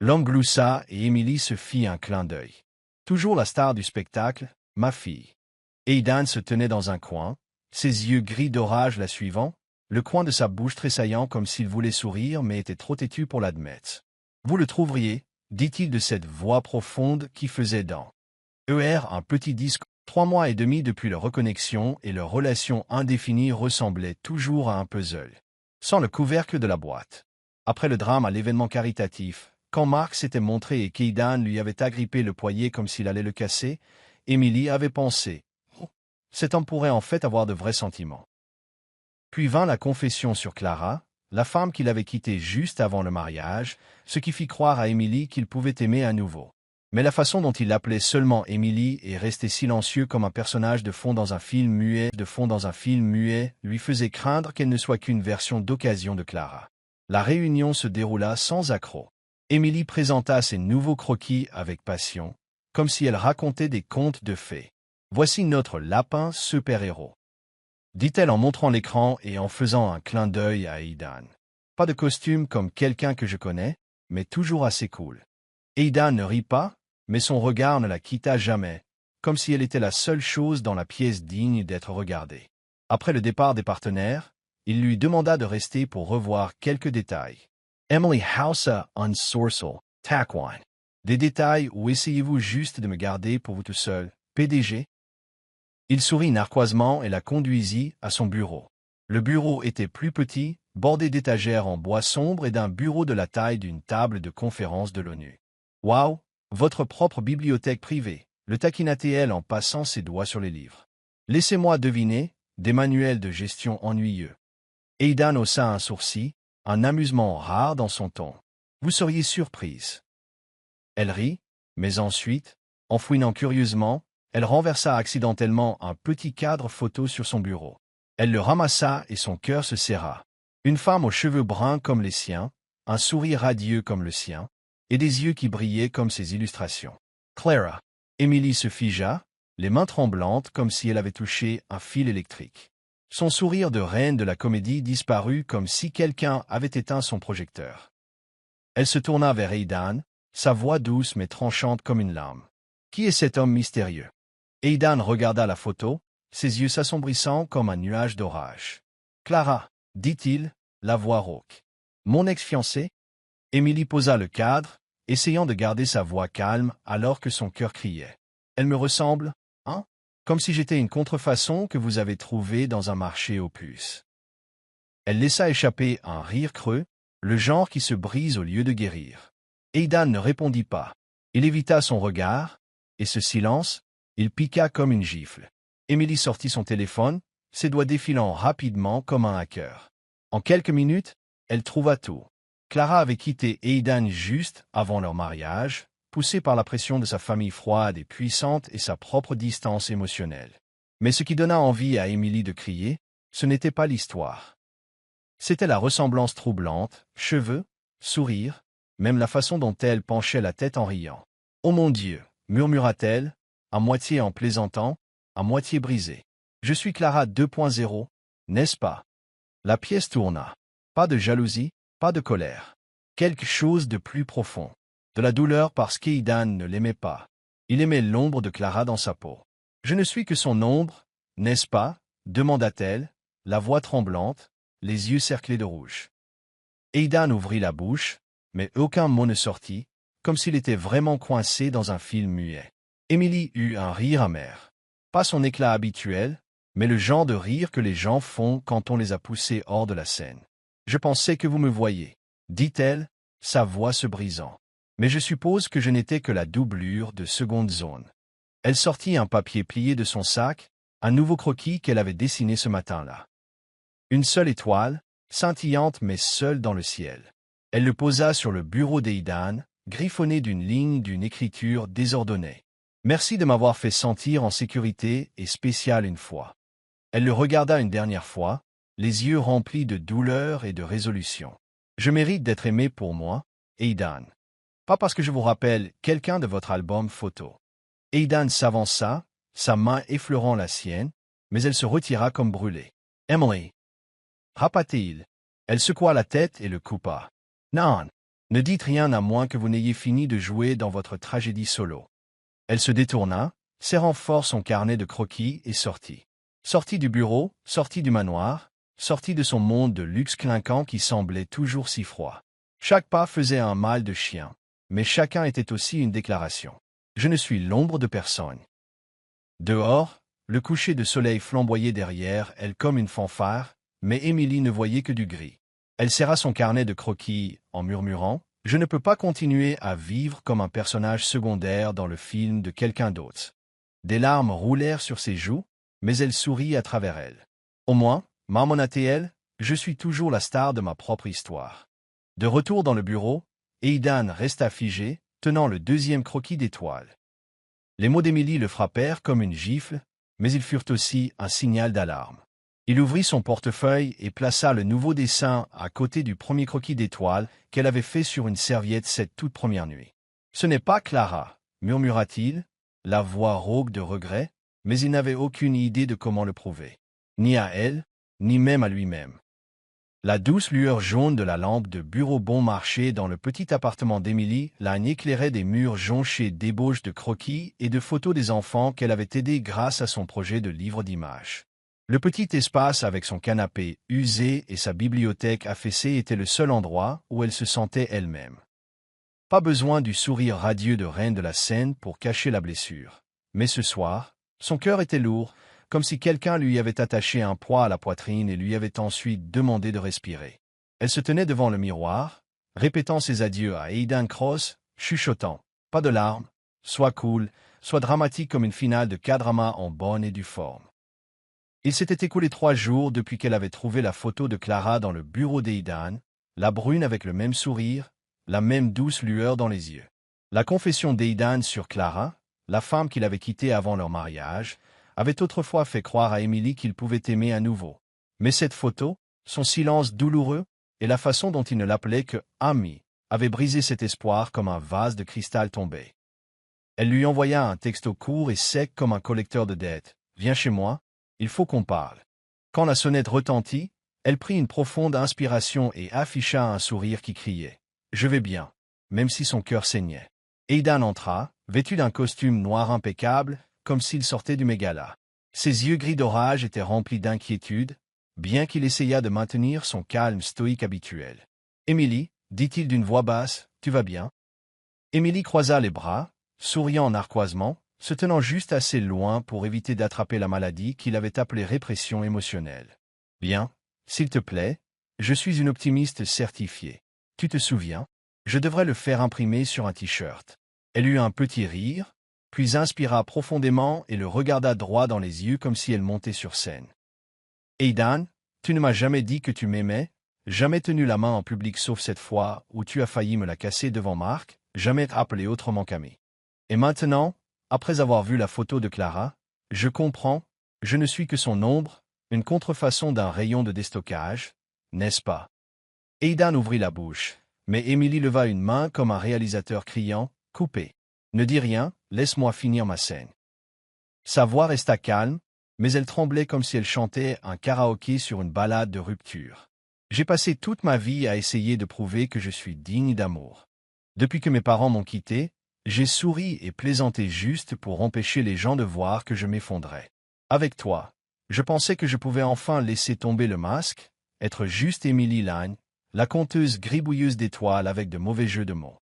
L'homme gloussa et Emily se fit un clin d'œil. « Toujours la star du spectacle, ma fille. » Aidan se tenait dans un coin, ses yeux gris d'orage la suivant, le coin de sa bouche tressaillant comme s'il voulait sourire mais était trop têtu pour l'admettre. « Vous le trouveriez, dit-il de cette voix profonde qui faisait dans un petit disque. 3 mois et demi depuis leur reconnexion et leur relation indéfinie ressemblait toujours à un puzzle. Sans le couvercle de la boîte. Après le drame à l'événement caritatif, quand Mark s'était montré et qu'Aidan lui avait agrippé le poignet comme s'il allait le casser, Emily avait pensé « Oh, cet homme pourrait en fait avoir de vrais sentiments. » Puis vint la confession sur Clara, la femme qu'il avait quittée juste avant le mariage, ce qui fit croire à Emily qu'il pouvait aimer à nouveau. Mais la façon dont il l'appelait seulement Emily et restait silencieux comme un personnage de fond dans un film muet, lui faisait craindre qu'elle ne soit qu'une version d'occasion de Clara. La réunion se déroula sans accroc. Emily présenta ses nouveaux croquis avec passion, comme si elle racontait des contes de fées. « Voici notre lapin super-héros, » dit-elle en montrant l'écran et en faisant un clin d'œil à Aidan. « Pas de costume comme quelqu'un que je connais, mais toujours assez cool. » Aidan ne rit pas, mais son regard ne la quitta jamais, comme si elle était la seule chose dans la pièce digne d'être regardée. Après le départ des partenaires, il lui demanda de rester pour revoir quelques détails. Emily Hausa un sourcil, Taquine. Des détails ou essayez-vous juste de me garder pour vous tout seul, PDG? Il sourit narquoisement et la conduisit à son bureau. Le bureau était plus petit, bordé d'étagères en bois sombre et d'un bureau de la taille d'une table de conférence de l'ONU. « Waouh, votre propre bibliothèque privée », le taquina-t-elle en passant ses doigts sur les livres. « Laissez-moi deviner, des manuels de gestion ennuyeux. » Aidan haussa un sourcil, un amusement rare dans son ton. « Vous seriez surprise. » Elle rit, mais ensuite, en fouinant curieusement, elle renversa accidentellement un petit cadre photo sur son bureau. Elle le ramassa et son cœur se serra. Une femme aux cheveux bruns comme les siens, un sourire radieux comme le sien, et des yeux qui brillaient comme ses illustrations. Clara. Emily se figea, les mains tremblantes comme si elle avait touché un fil électrique. Son sourire de reine de la comédie disparut comme si quelqu'un avait éteint son projecteur. Elle se tourna vers Aidan, sa voix douce mais tranchante comme une lame. « Qui est cet homme mystérieux ?» Aidan regarda la photo, ses yeux s'assombrissant comme un nuage d'orage. « Clara, dit-il, la voix rauque. Mon ex-fiancé ?» Émilie posa le cadre, essayant de garder sa voix calme alors que son cœur criait. « Elle me ressemble, hein? Comme si j'étais une contrefaçon que vous avez trouvée dans un marché aux puces. » Elle laissa échapper un rire creux, le genre qui se brise au lieu de guérir. Aidan ne répondit pas. Il évita son regard, et ce silence, il piqua comme une gifle. Émilie sortit son téléphone, ses doigts défilant rapidement comme un hacker. En quelques minutes, elle trouva tout. Clara avait quitté Aidan juste avant leur mariage, poussée par la pression de sa famille froide et puissante et sa propre distance émotionnelle. Mais ce qui donna envie à Émilie de crier, ce n'était pas l'histoire. C'était la ressemblance troublante, cheveux, sourire, même la façon dont elle penchait la tête en riant. « Oh mon Dieu !» murmura-t-elle, à moitié en plaisantant, à moitié brisée. « Je suis Clara 2.0, n'est-ce pas ?» La pièce tourna. Pas de jalousie, pas de colère. Quelque chose de plus profond. De la douleur parce qu'Aidan ne l'aimait pas. Il aimait l'ombre de Clara dans sa peau. « Je ne suis que son ombre, n'est-ce pas ?» demanda-t-elle, la voix tremblante, les yeux cerclés de rouge. Aidan ouvrit la bouche, mais aucun mot ne sortit, comme s'il était vraiment coincé dans un film muet. Émilie eut un rire amer. Pas son éclat habituel, mais le genre de rire que les gens font quand on les a poussés hors de la scène. « Je pensais que vous me voyiez, » dit-elle, sa voix se brisant. « Mais je suppose que je n'étais que la doublure de seconde zone. » Elle sortit un papier plié de son sac, un nouveau croquis qu'elle avait dessiné ce matin-là. Une seule étoile, scintillante mais seule dans le ciel. Elle le posa sur le bureau d'Aidan, griffonné d'une ligne d'une écriture désordonnée. « Merci de m'avoir fait sentir en sécurité et spécial une fois. » Elle le regarda une dernière fois, les yeux remplis de douleur et de résolution. « Je mérite d'être aimé pour moi, Aidan. Pas parce que je vous rappelle quelqu'un de votre album photo. » Aidan s'avança, sa main effleurant la sienne, mais elle se retira comme brûlée. « Emily !» répéta-t-il. Elle secoua la tête et le coupa. « Non, ne dites rien à moins que vous n'ayez fini de jouer dans votre tragédie solo. » Elle se détourna, serrant fort son carnet de croquis et sortit. Sortie du bureau, sortie du manoir, sortie de son monde de luxe clinquant qui semblait toujours si froid. Chaque pas faisait un mal de chien, mais chacun était aussi une déclaration. « Je ne suis l'ombre de personne. » Dehors, le coucher de soleil flamboyait derrière elle comme une fanfare, mais Émilie ne voyait que du gris. Elle serra son carnet de croquis en murmurant « Je ne peux pas continuer à vivre comme un personnage secondaire dans le film de quelqu'un d'autre. » Des larmes roulèrent sur ses joues, mais elle sourit à travers elles. « Au moins, marmonna-t-elle, je suis toujours la star de ma propre histoire. » De retour dans le bureau, Aidan resta figé, tenant le deuxième croquis d'étoile. Les mots d'Émilie le frappèrent comme une gifle, mais ils furent aussi un signal d'alarme. Il ouvrit son portefeuille et plaça le nouveau dessin à côté du premier croquis d'étoile qu'elle avait fait sur une serviette cette toute première nuit. « Ce n'est pas Clara, » murmura-t-il, la voix rauque de regret, mais il n'avait aucune idée de comment le prouver. Ni à elle, ni même à lui-même. La douce lueur jaune de la lampe de bureau bon marché dans le petit appartement d'Emily Lagne éclairait des murs jonchés d'ébauches de croquis et de photos des enfants qu'elle avait aidés grâce à son projet de livre d'images. Le petit espace avec son canapé usé et sa bibliothèque affaissée était le seul endroit où elle se sentait elle-même. Pas besoin du sourire radieux de reine de la scène pour cacher la blessure. Mais ce soir, son cœur était lourd, comme si quelqu'un lui avait attaché un poids à la poitrine et lui avait ensuite demandé de respirer. Elle se tenait devant le miroir, répétant ses adieux à Aidan Cross, chuchotant « Pas de larmes, sois cool, sois dramatique comme une finale de K-drama en bonne et due forme. » Il s'était écoulé 3 jours depuis qu'elle avait trouvé la photo de Clara dans le bureau d'Aidan, la brune avec le même sourire, la même douce lueur dans les yeux. La confession d'Aidan sur Clara, la femme qu'il avait quittée avant leur mariage, avait autrefois fait croire à Emily qu'il pouvait aimer à nouveau. Mais cette photo, son silence douloureux, et la façon dont il ne l'appelait que « ami » avaient brisé cet espoir comme un vase de cristal tombé. Elle lui envoya un texto court et sec comme un collecteur de dettes. « Viens chez moi, il faut qu'on parle. » Quand la sonnette retentit, elle prit une profonde inspiration et afficha un sourire qui criait « Je vais bien », même si son cœur saignait. Aidan entra, vêtu d'un costume noir impeccable, comme s'il sortait du mégala. Ses yeux gris d'orage étaient remplis d'inquiétude, bien qu'il essayât de maintenir son calme stoïque habituel. « Émilie, dit-il d'une voix basse, tu vas bien ?» Émilie croisa les bras, souriant narquoisement, se tenant juste assez loin pour éviter d'attraper la maladie qu'il avait appelée répression émotionnelle. « Bien, s'il te plaît, je suis une optimiste certifiée. Tu te souviens? Je devrais le faire imprimer sur un t-shirt. » Elle eut un petit rire, puis inspira profondément et le regarda droit dans les yeux comme si elle montait sur scène. « Aidan, tu ne m'as jamais dit que tu m'aimais, jamais tenu la main en public sauf cette fois où tu as failli me la casser devant Marc, jamais appelé autrement qu'ami. Et maintenant, après avoir vu la photo de Clara, je comprends, je ne suis que son ombre, une contrefaçon d'un rayon de déstockage, n'est-ce pas? » Aidan ouvrit la bouche, mais Emily leva une main comme un réalisateur criant « Coupez. Ne dis rien, laisse-moi finir ma scène. » Sa voix resta calme, mais elle tremblait comme si elle chantait un karaoké sur une ballade de rupture. « J'ai passé toute ma vie à essayer de prouver que je suis digne d'amour. Depuis que mes parents m'ont quitté, j'ai souri et plaisanté juste pour empêcher les gens de voir que je m'effondrais. Avec toi, je pensais que je pouvais enfin laisser tomber le masque, être juste Emily Lagne, la conteuse gribouilleuse d'étoiles avec de mauvais jeux de mots.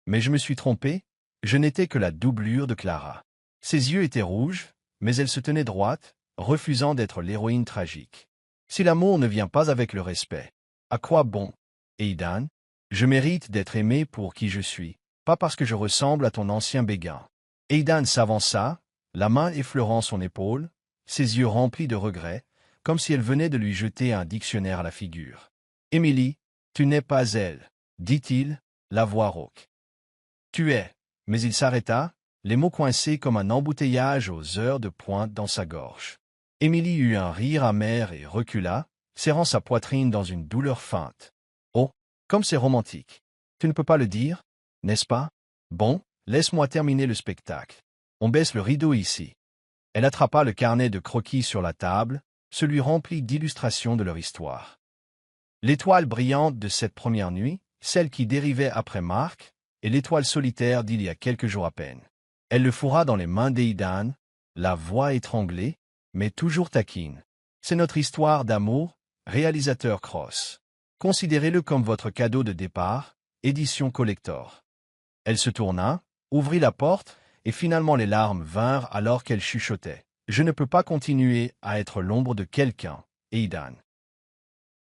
Mais je me suis trompé, je n'étais que la doublure de Clara. Ses yeux étaient rouges, mais elle se tenait droite, refusant d'être l'héroïne tragique. Si l'amour ne vient pas avec le respect, à quoi bon, Aidan? Je mérite d'être aimé pour qui je suis, pas parce que je ressemble à ton ancien béguin. » Aidan s'avança, la main effleurant son épaule, ses yeux remplis de regret, comme si elle venait de lui jeter un dictionnaire à la figure. « Émilie, tu n'es pas elle, dit-il, la voix rauque. Tu es. » Mais il s'arrêta, les mots coincés comme un embouteillage aux heures de pointe dans sa gorge. Émilie eut un rire amer et recula, serrant sa poitrine dans une douleur feinte. « Oh, comme c'est romantique. Tu ne peux pas le dire, n'est-ce pas? Bon, laisse-moi terminer le spectacle. On baisse le rideau ici. » Elle attrapa le carnet de croquis sur la table, celui rempli d'illustrations de leur histoire. L'étoile brillante de cette première nuit, celle qui dérivait après Marc, et l'étoile solitaire d'il y a quelques jours à peine. Elle le fourra dans les mains d'Aidan, la voix étranglée, mais toujours taquine. « C'est notre histoire d'amour, réalisateur Cross. Considérez-le comme votre cadeau de départ, édition collector. » Elle se tourna, ouvrit la porte, et finalement les larmes vinrent alors qu'elle chuchotait. « Je ne peux pas continuer à être l'ombre de quelqu'un, Aidan.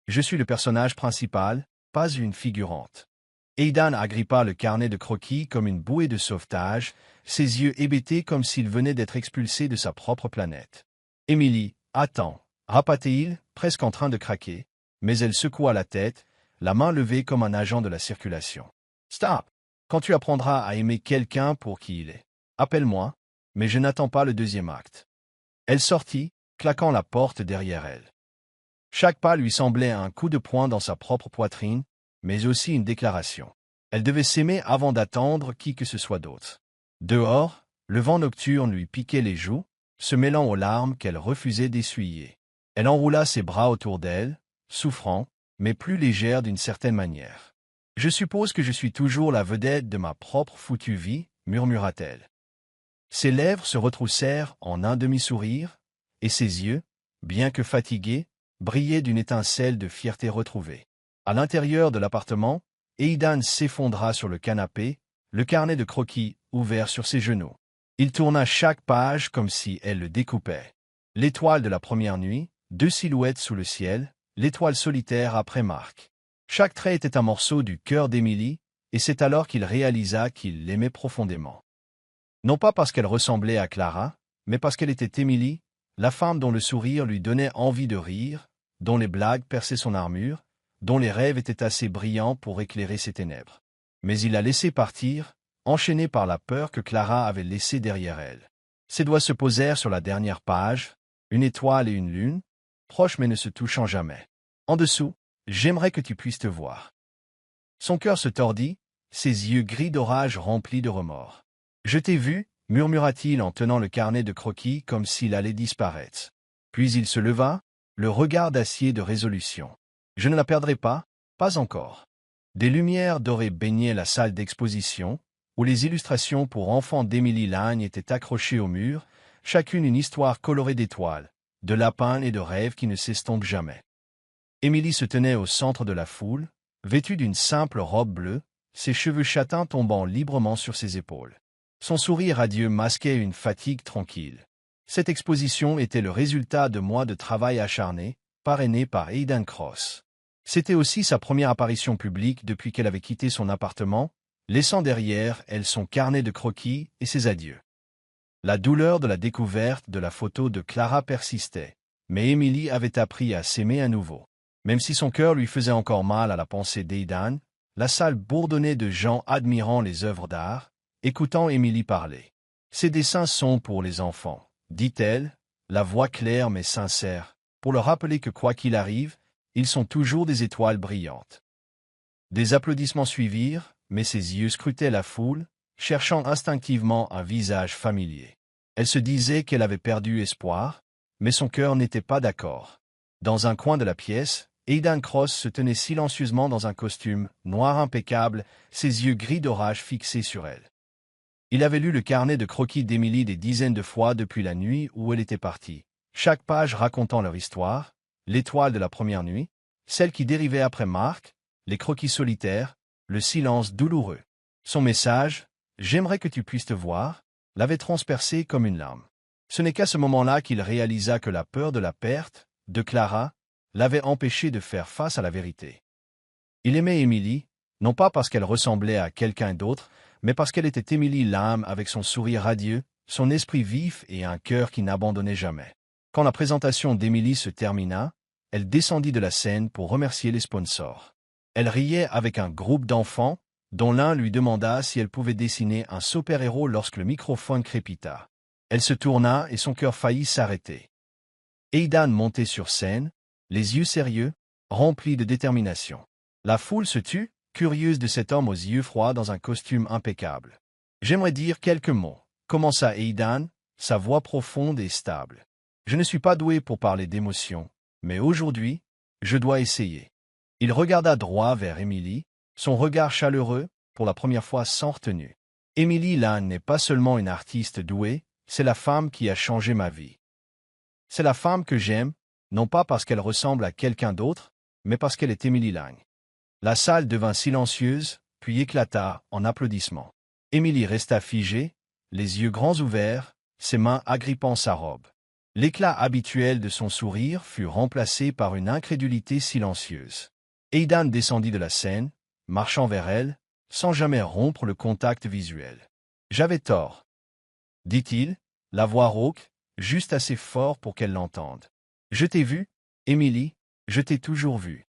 Je suis le personnage principal, pas une figurante. » Aidan agrippa le carnet de croquis comme une bouée de sauvetage, ses yeux hébétés comme s'il venait d'être expulsé de sa propre planète. « Émilie, attends, » répétait-il, presque en train de craquer, mais elle secoua la tête, la main levée comme un agent de la circulation. « Stop! Quand tu apprendras à aimer quelqu'un pour qui il est, appelle-moi, mais je n'attends pas le deuxième acte. » Elle sortit, claquant la porte derrière elle. Chaque pas lui semblait un coup de poing dans sa propre poitrine, mais aussi une déclaration. Elle devait s'aimer avant d'attendre qui que ce soit d'autre. Dehors, le vent nocturne lui piquait les joues, se mêlant aux larmes qu'elle refusait d'essuyer. Elle enroula ses bras autour d'elle, souffrant, mais plus légère d'une certaine manière. « Je suppose que je suis toujours la vedette de ma propre foutue vie, murmura-t-elle. Ses lèvres se retroussèrent en un demi-sourire, et ses yeux, bien que fatigués, brillaient d'une étincelle de fierté retrouvée. À l'intérieur de l'appartement, Aidan s'effondra sur le canapé, le carnet de croquis ouvert sur ses genoux. Il tourna chaque page comme si elle le découpait. L'étoile de la première nuit, 2 silhouettes sous le ciel, l'étoile solitaire après Marc. Chaque trait était un morceau du cœur d'Émilie, et c'est alors qu'il réalisa qu'il l'aimait profondément. Non pas parce qu'elle ressemblait à Clara, mais parce qu'elle était Émilie, la femme dont le sourire lui donnait envie de rire, dont les blagues perçaient son armure, dont les rêves étaient assez brillants pour éclairer ses ténèbres. Mais il la laissait partir, enchaînée par la peur que Clara avait laissée derrière elle. Ses doigts se posèrent sur la dernière page, une étoile et une lune, proches mais ne se touchant jamais. En dessous, j'aimerais que tu puisses te voir. Son cœur se tordit, ses yeux gris d'orage remplis de remords. Je t'ai vu, murmura-t-il en tenant le carnet de croquis comme s'il allait disparaître. Puis il se leva, le regard d'acier de résolution. Je ne la perdrai pas encore. Des lumières dorées baignaient la salle d'exposition, où les illustrations pour enfants d'Émilie Lagne étaient accrochées au mur, chacune une histoire colorée d'étoiles, de lapins et de rêves qui ne s'estompent jamais. Émilie se tenait au centre de la foule, vêtue d'une simple robe bleue, ses cheveux châtains tombant librement sur ses épaules. Son sourire radieux masquait une fatigue tranquille. Cette exposition était le résultat de mois de travail acharné, parrainé par Aidan Cross. C'était aussi sa première apparition publique depuis qu'elle avait quitté son appartement, laissant derrière elle son carnet de croquis et ses adieux. La douleur de la découverte de la photo de Clara persistait, mais Émilie avait appris à s'aimer à nouveau. Même si son cœur lui faisait encore mal à la pensée d'Aidan, la salle bourdonnait de gens admirant les œuvres d'art, écoutant Émilie parler. « Ces dessins sont pour les enfants, » dit-elle, la voix claire mais sincère, pour leur rappeler que quoi qu'il arrive, ils sont toujours des étoiles brillantes. Des applaudissements suivirent, mais ses yeux scrutaient la foule, cherchant instinctivement un visage familier. Elle se disait qu'elle avait perdu espoir, mais son cœur n'était pas d'accord. Dans un coin de la pièce, Aidan Cross se tenait silencieusement dans un costume noir impeccable, ses yeux gris d'orage fixés sur elle. Il avait lu le carnet de croquis d'Émilie des dizaines de fois depuis la nuit où elle était partie, chaque page racontant leur histoire, l'étoile de la première nuit, celle qui dérivait après Marc, les croquis solitaires, le silence douloureux. Son message, « J'aimerais que tu puisses te voir », l'avait transpercé comme une lame. Ce n'est qu'à ce moment-là qu'il réalisa que la peur de la perte, de Clara, l'avait empêché de faire face à la vérité. Il aimait Émilie, non pas parce qu'elle ressemblait à quelqu'un d'autre, mais parce qu'elle était Émilie l'âme avec son sourire radieux, son esprit vif et un cœur qui n'abandonnait jamais. Quand la présentation d'Émilie se termina, elle descendit de la scène pour remercier les sponsors. Elle riait avec un groupe d'enfants, dont l'un lui demanda si elle pouvait dessiner un super-héros lorsque le microphone crépita. Elle se tourna et son cœur faillit s'arrêter. Aidan montait sur scène, les yeux sérieux, remplis de détermination. La foule se tut, curieuse de cet homme aux yeux froids dans un costume impeccable. « J'aimerais dire quelques mots, » commença Aidan, sa voix profonde et stable. « Je ne suis pas doué pour parler d'émotion, mais aujourd'hui, je dois essayer. » Il regarda droit vers Émilie, son regard chaleureux, pour la première fois sans retenue. « Émilie Lagne n'est pas seulement une artiste douée, c'est la femme qui a changé ma vie. C'est la femme que j'aime, non pas parce qu'elle ressemble à quelqu'un d'autre, mais parce qu'elle est Émilie Lagne. » La salle devint silencieuse, puis éclata en applaudissements. Émilie resta figée, les yeux grands ouverts, ses mains agrippant sa robe. L'éclat habituel de son sourire fut remplacé par une incrédulité silencieuse. Aidan descendit de la scène, marchant vers elle, sans jamais rompre le contact visuel. « J'avais tort, » dit-il, la voix rauque, juste assez fort pour qu'elle l'entende. « Je t'ai vue, Émilie, je t'ai toujours vue. »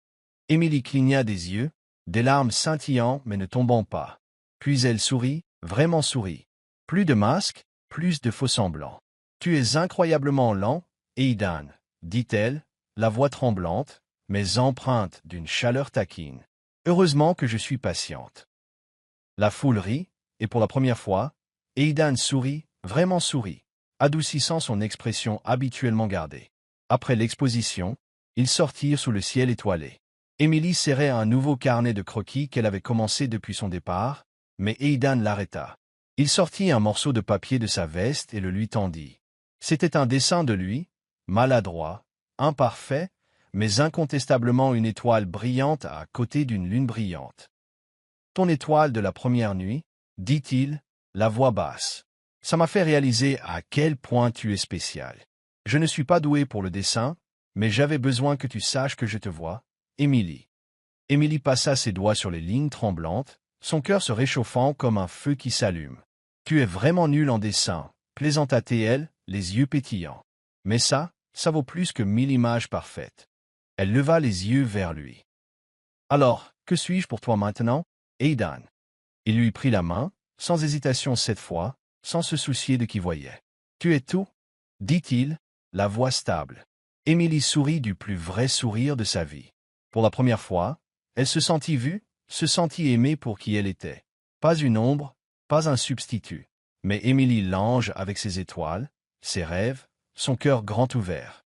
Émilie cligna des yeux, des larmes scintillant mais ne tombant pas. Puis elle sourit, vraiment sourit. Plus de masque, plus de faux-semblants. « Tu es incroyablement lent, Aidan, » dit-elle, la voix tremblante, mais empreinte d'une chaleur taquine. « Heureusement que je suis patiente. » La foule rit, et pour la première fois, Aidan sourit, vraiment sourit, adoucissant son expression habituellement gardée. Après l'exposition, ils sortirent sous le ciel étoilé. Émilie serrait un nouveau carnet de croquis qu'elle avait commencé depuis son départ, mais Aidan l'arrêta. Il sortit un morceau de papier de sa veste et le lui tendit. C'était un dessin de lui, maladroit, imparfait, mais incontestablement une étoile brillante à côté d'une lune brillante. « Ton étoile de la première nuit, dit-il, la voix basse. Ça m'a fait réaliser à quel point tu es spécial. Je ne suis pas doué pour le dessin, mais j'avais besoin que tu saches que je te vois, Émilie. » Émilie passa ses doigts sur les lignes tremblantes, son cœur se réchauffant comme un feu qui s'allume. « Tu es vraiment nul en dessin, plaisanta-t-elle, les yeux pétillants. Mais ça vaut plus que 1000 images parfaites. » Elle leva les yeux vers lui. « Alors, que suis-je pour toi maintenant, Aidan ?» Il lui prit la main, sans hésitation cette fois, sans se soucier de qui voyait. « Tu es tout ?» dit-il, la voix stable. Émilie sourit du plus vrai sourire de sa vie. Pour la première fois, elle se sentit vue, se sentit aimée pour qui elle était. Pas une ombre, pas un substitut, mais Émilie l'ange avec ses étoiles, ses rêves, son cœur grand ouvert.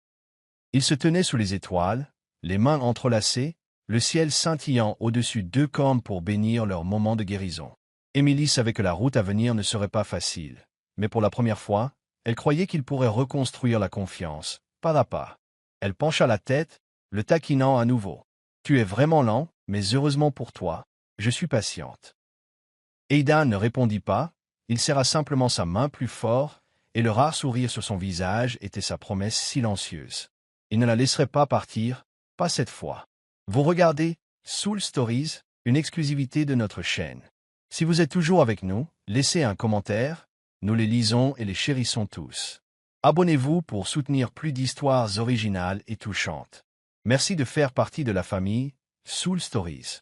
Il se tenait sous les étoiles, les mains entrelacées, le ciel scintillant au-dessus d'eux comme pour bénir leur moment de guérison. Émilie savait que la route à venir ne serait pas facile, mais pour la première fois, elle croyait qu'il pourrait reconstruire la confiance, pas à pas. Elle pencha la tête, le taquinant à nouveau. « Tu es vraiment lent, mais heureusement pour toi, je suis patiente. » Aidan ne répondit pas, il serra simplement sa main plus fort, et le rare sourire sur son visage était sa promesse silencieuse. Il ne la laisserait pas partir, pas cette fois. Vous regardez Soul Stories, une exclusivité de notre chaîne. Si vous êtes toujours avec nous, laissez un commentaire, nous les lisons et les chérissons tous. Abonnez-vous pour soutenir plus d'histoires originales et touchantes. Merci de faire partie de la famille Soul Stories.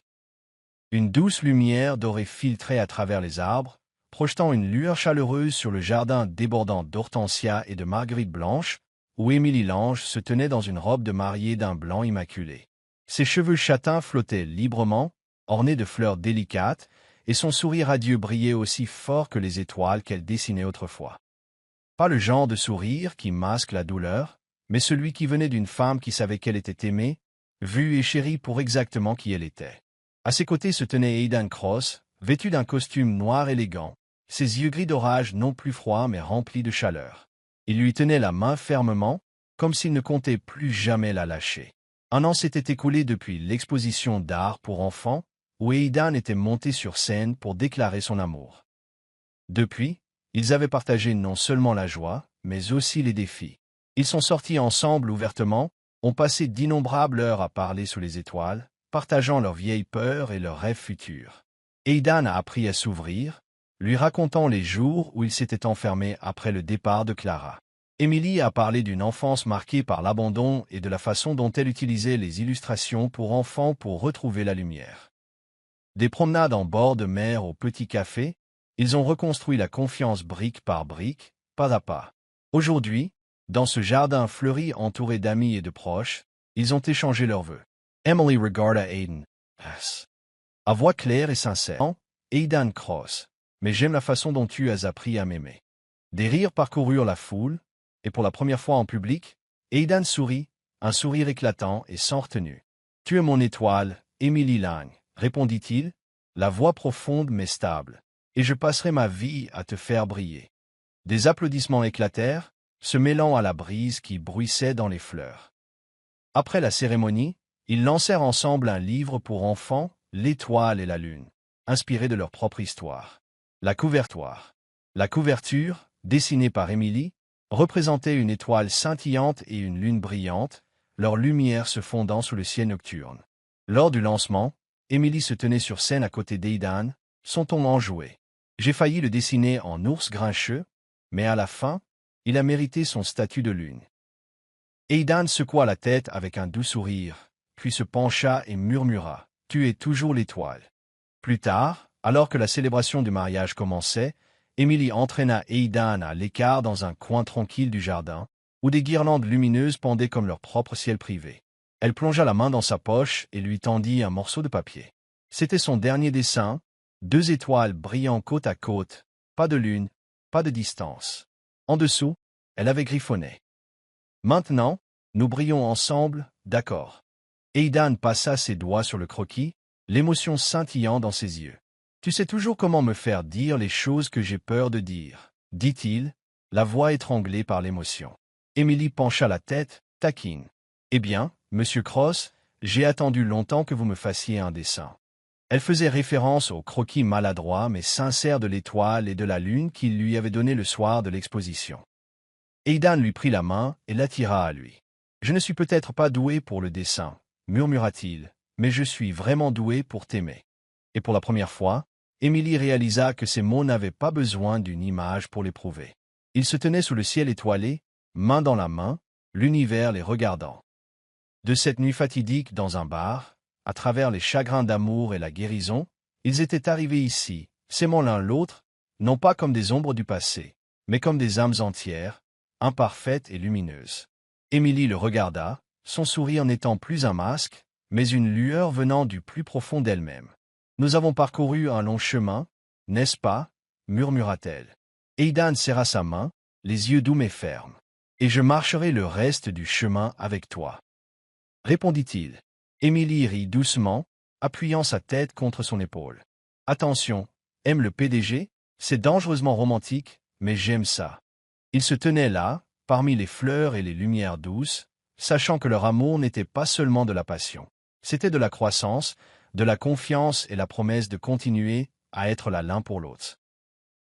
Une douce lumière dorée filtrait à travers les arbres, projetant une lueur chaleureuse sur le jardin débordant d'hortensias et de marguerites blanches, où Émilie Lange se tenait dans une robe de mariée d'un blanc immaculé. Ses cheveux châtains flottaient librement, ornés de fleurs délicates, et son sourire radieux brillait aussi fort que les étoiles qu'elle dessinait autrefois. Pas le genre de sourire qui masque la douleur, mais celui qui venait d'une femme qui savait qu'elle était aimée, vue et chérie pour exactement qui elle était. À ses côtés se tenait Aidan Cross, vêtu d'un costume noir élégant, ses yeux gris d'orage non plus froids mais remplis de chaleur. Il lui tenait la main fermement, comme s'il ne comptait plus jamais la lâcher. Un an s'était écoulé depuis l'exposition d'art pour enfants, où Aidan était monté sur scène pour déclarer son amour. Depuis, ils avaient partagé non seulement la joie, mais aussi les défis. Ils sont sortis ensemble ouvertement, ont passé d'innombrables heures à parler sous les étoiles, partageant leurs vieilles peurs et leurs rêves futurs. Aidan a appris à s'ouvrir, lui racontant les jours où il s'était enfermé après le départ de Clara. Émilie a parlé d'une enfance marquée par l'abandon et de la façon dont elle utilisait les illustrations pour enfants pour retrouver la lumière. Des promenades en bord de mer au petit café, ils ont reconstruit la confiance brique par brique, pas à pas. Aujourd'hui, dans ce jardin fleuri entouré d'amis et de proches, ils ont échangé leurs vœux. Emily regarda Aidan. À voix claire et sincère. Aidan Cross. Mais j'aime la façon dont tu as appris à m'aimer. Des rires parcoururent la foule, et pour la première fois en public, Aidan sourit, un sourire éclatant et sans retenue. Tu es mon étoile, Émilie Lang, répondit-il, la voix profonde mais stable, et je passerai ma vie à te faire briller. Des applaudissements éclatèrent, se mêlant à la brise qui bruissait dans les fleurs. Après la cérémonie, ils lancèrent ensemble un livre pour enfants, L'étoile et la lune, inspiré de leur propre histoire. La couverture, dessinée par Émilie, représentait une étoile scintillante et une lune brillante, leur lumière se fondant sous le ciel nocturne. Lors du lancement, Émilie se tenait sur scène à côté d'Aidan, son ton enjoué. J'ai failli le dessiner en ours grincheux, mais à la fin, il a mérité son statut de lune. Aidan secoua la tête avec un doux sourire, puis se pencha et murmura « Tu es toujours l'étoile ». Plus tard, alors que la célébration du mariage commençait, Émilie entraîna Aidan à l'écart dans un coin tranquille du jardin, où des guirlandes lumineuses pendaient comme leur propre ciel privé. Elle plongea la main dans sa poche et lui tendit un morceau de papier. C'était son dernier dessin, 2 étoiles brillant côte à côte, pas de lune, pas de distance. En dessous, elle avait griffonné. « Maintenant, nous brillons ensemble, d'accord. Aidan passa ses doigts sur le croquis, l'émotion scintillant dans ses yeux. « Tu sais toujours comment me faire dire les choses que j'ai peur de dire, » dit-il, la voix étranglée par l'émotion. Emily pencha la tête, taquine. « Eh bien, Monsieur Cross, j'ai attendu longtemps que vous me fassiez un dessin. » Elle faisait référence au croquis maladroit mais sincère de l'étoile et de la lune qu'il lui avait donné le soir de l'exposition. Aidan lui prit la main et l'attira à lui. « Je ne suis peut-être pas doué pour le dessin, » murmura-t-il, « mais je suis vraiment doué pour t'aimer. » Et pour la première fois, Emily réalisa que ces mots n'avaient pas besoin d'une image pour les prouver. Ils se tenaient sous le ciel étoilé, main dans la main, l'univers les regardant. De cette nuit fatidique dans un bar, à travers les chagrins d'amour et la guérison, ils étaient arrivés ici, s'aimant l'un l'autre, non pas comme des ombres du passé, mais comme des âmes entières, imparfaites et lumineuses. Émilie le regarda, son sourire n'étant plus un masque, mais une lueur venant du plus profond d'elle-même. « Nous avons parcouru un long chemin, n'est-ce pas ?» murmura-t-elle. Aidan serra sa main, les yeux doux mais fermes. « Et je marcherai le reste du chemin avec toi. » répondit-il. Émilie rit doucement, appuyant sa tête contre son épaule. « Attention, aime le PDG, c'est dangereusement romantique, mais j'aime ça. » Ils se tenaient là, parmi les fleurs et les lumières douces, sachant que leur amour n'était pas seulement de la passion. C'était de la croissance, de la confiance et la promesse de continuer à être là l'un pour l'autre.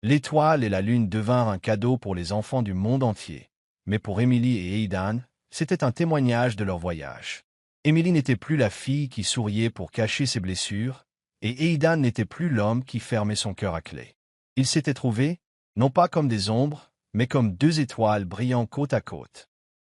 L'étoile et la lune devinrent un cadeau pour les enfants du monde entier, mais pour Emily et Aidan, c'était un témoignage de leur voyage. Emily n'était plus la fille qui souriait pour cacher ses blessures, et Aidan n'était plus l'homme qui fermait son cœur à clé. Ils s'étaient trouvés, non pas comme des ombres, mais comme deux étoiles brillant côte à côte.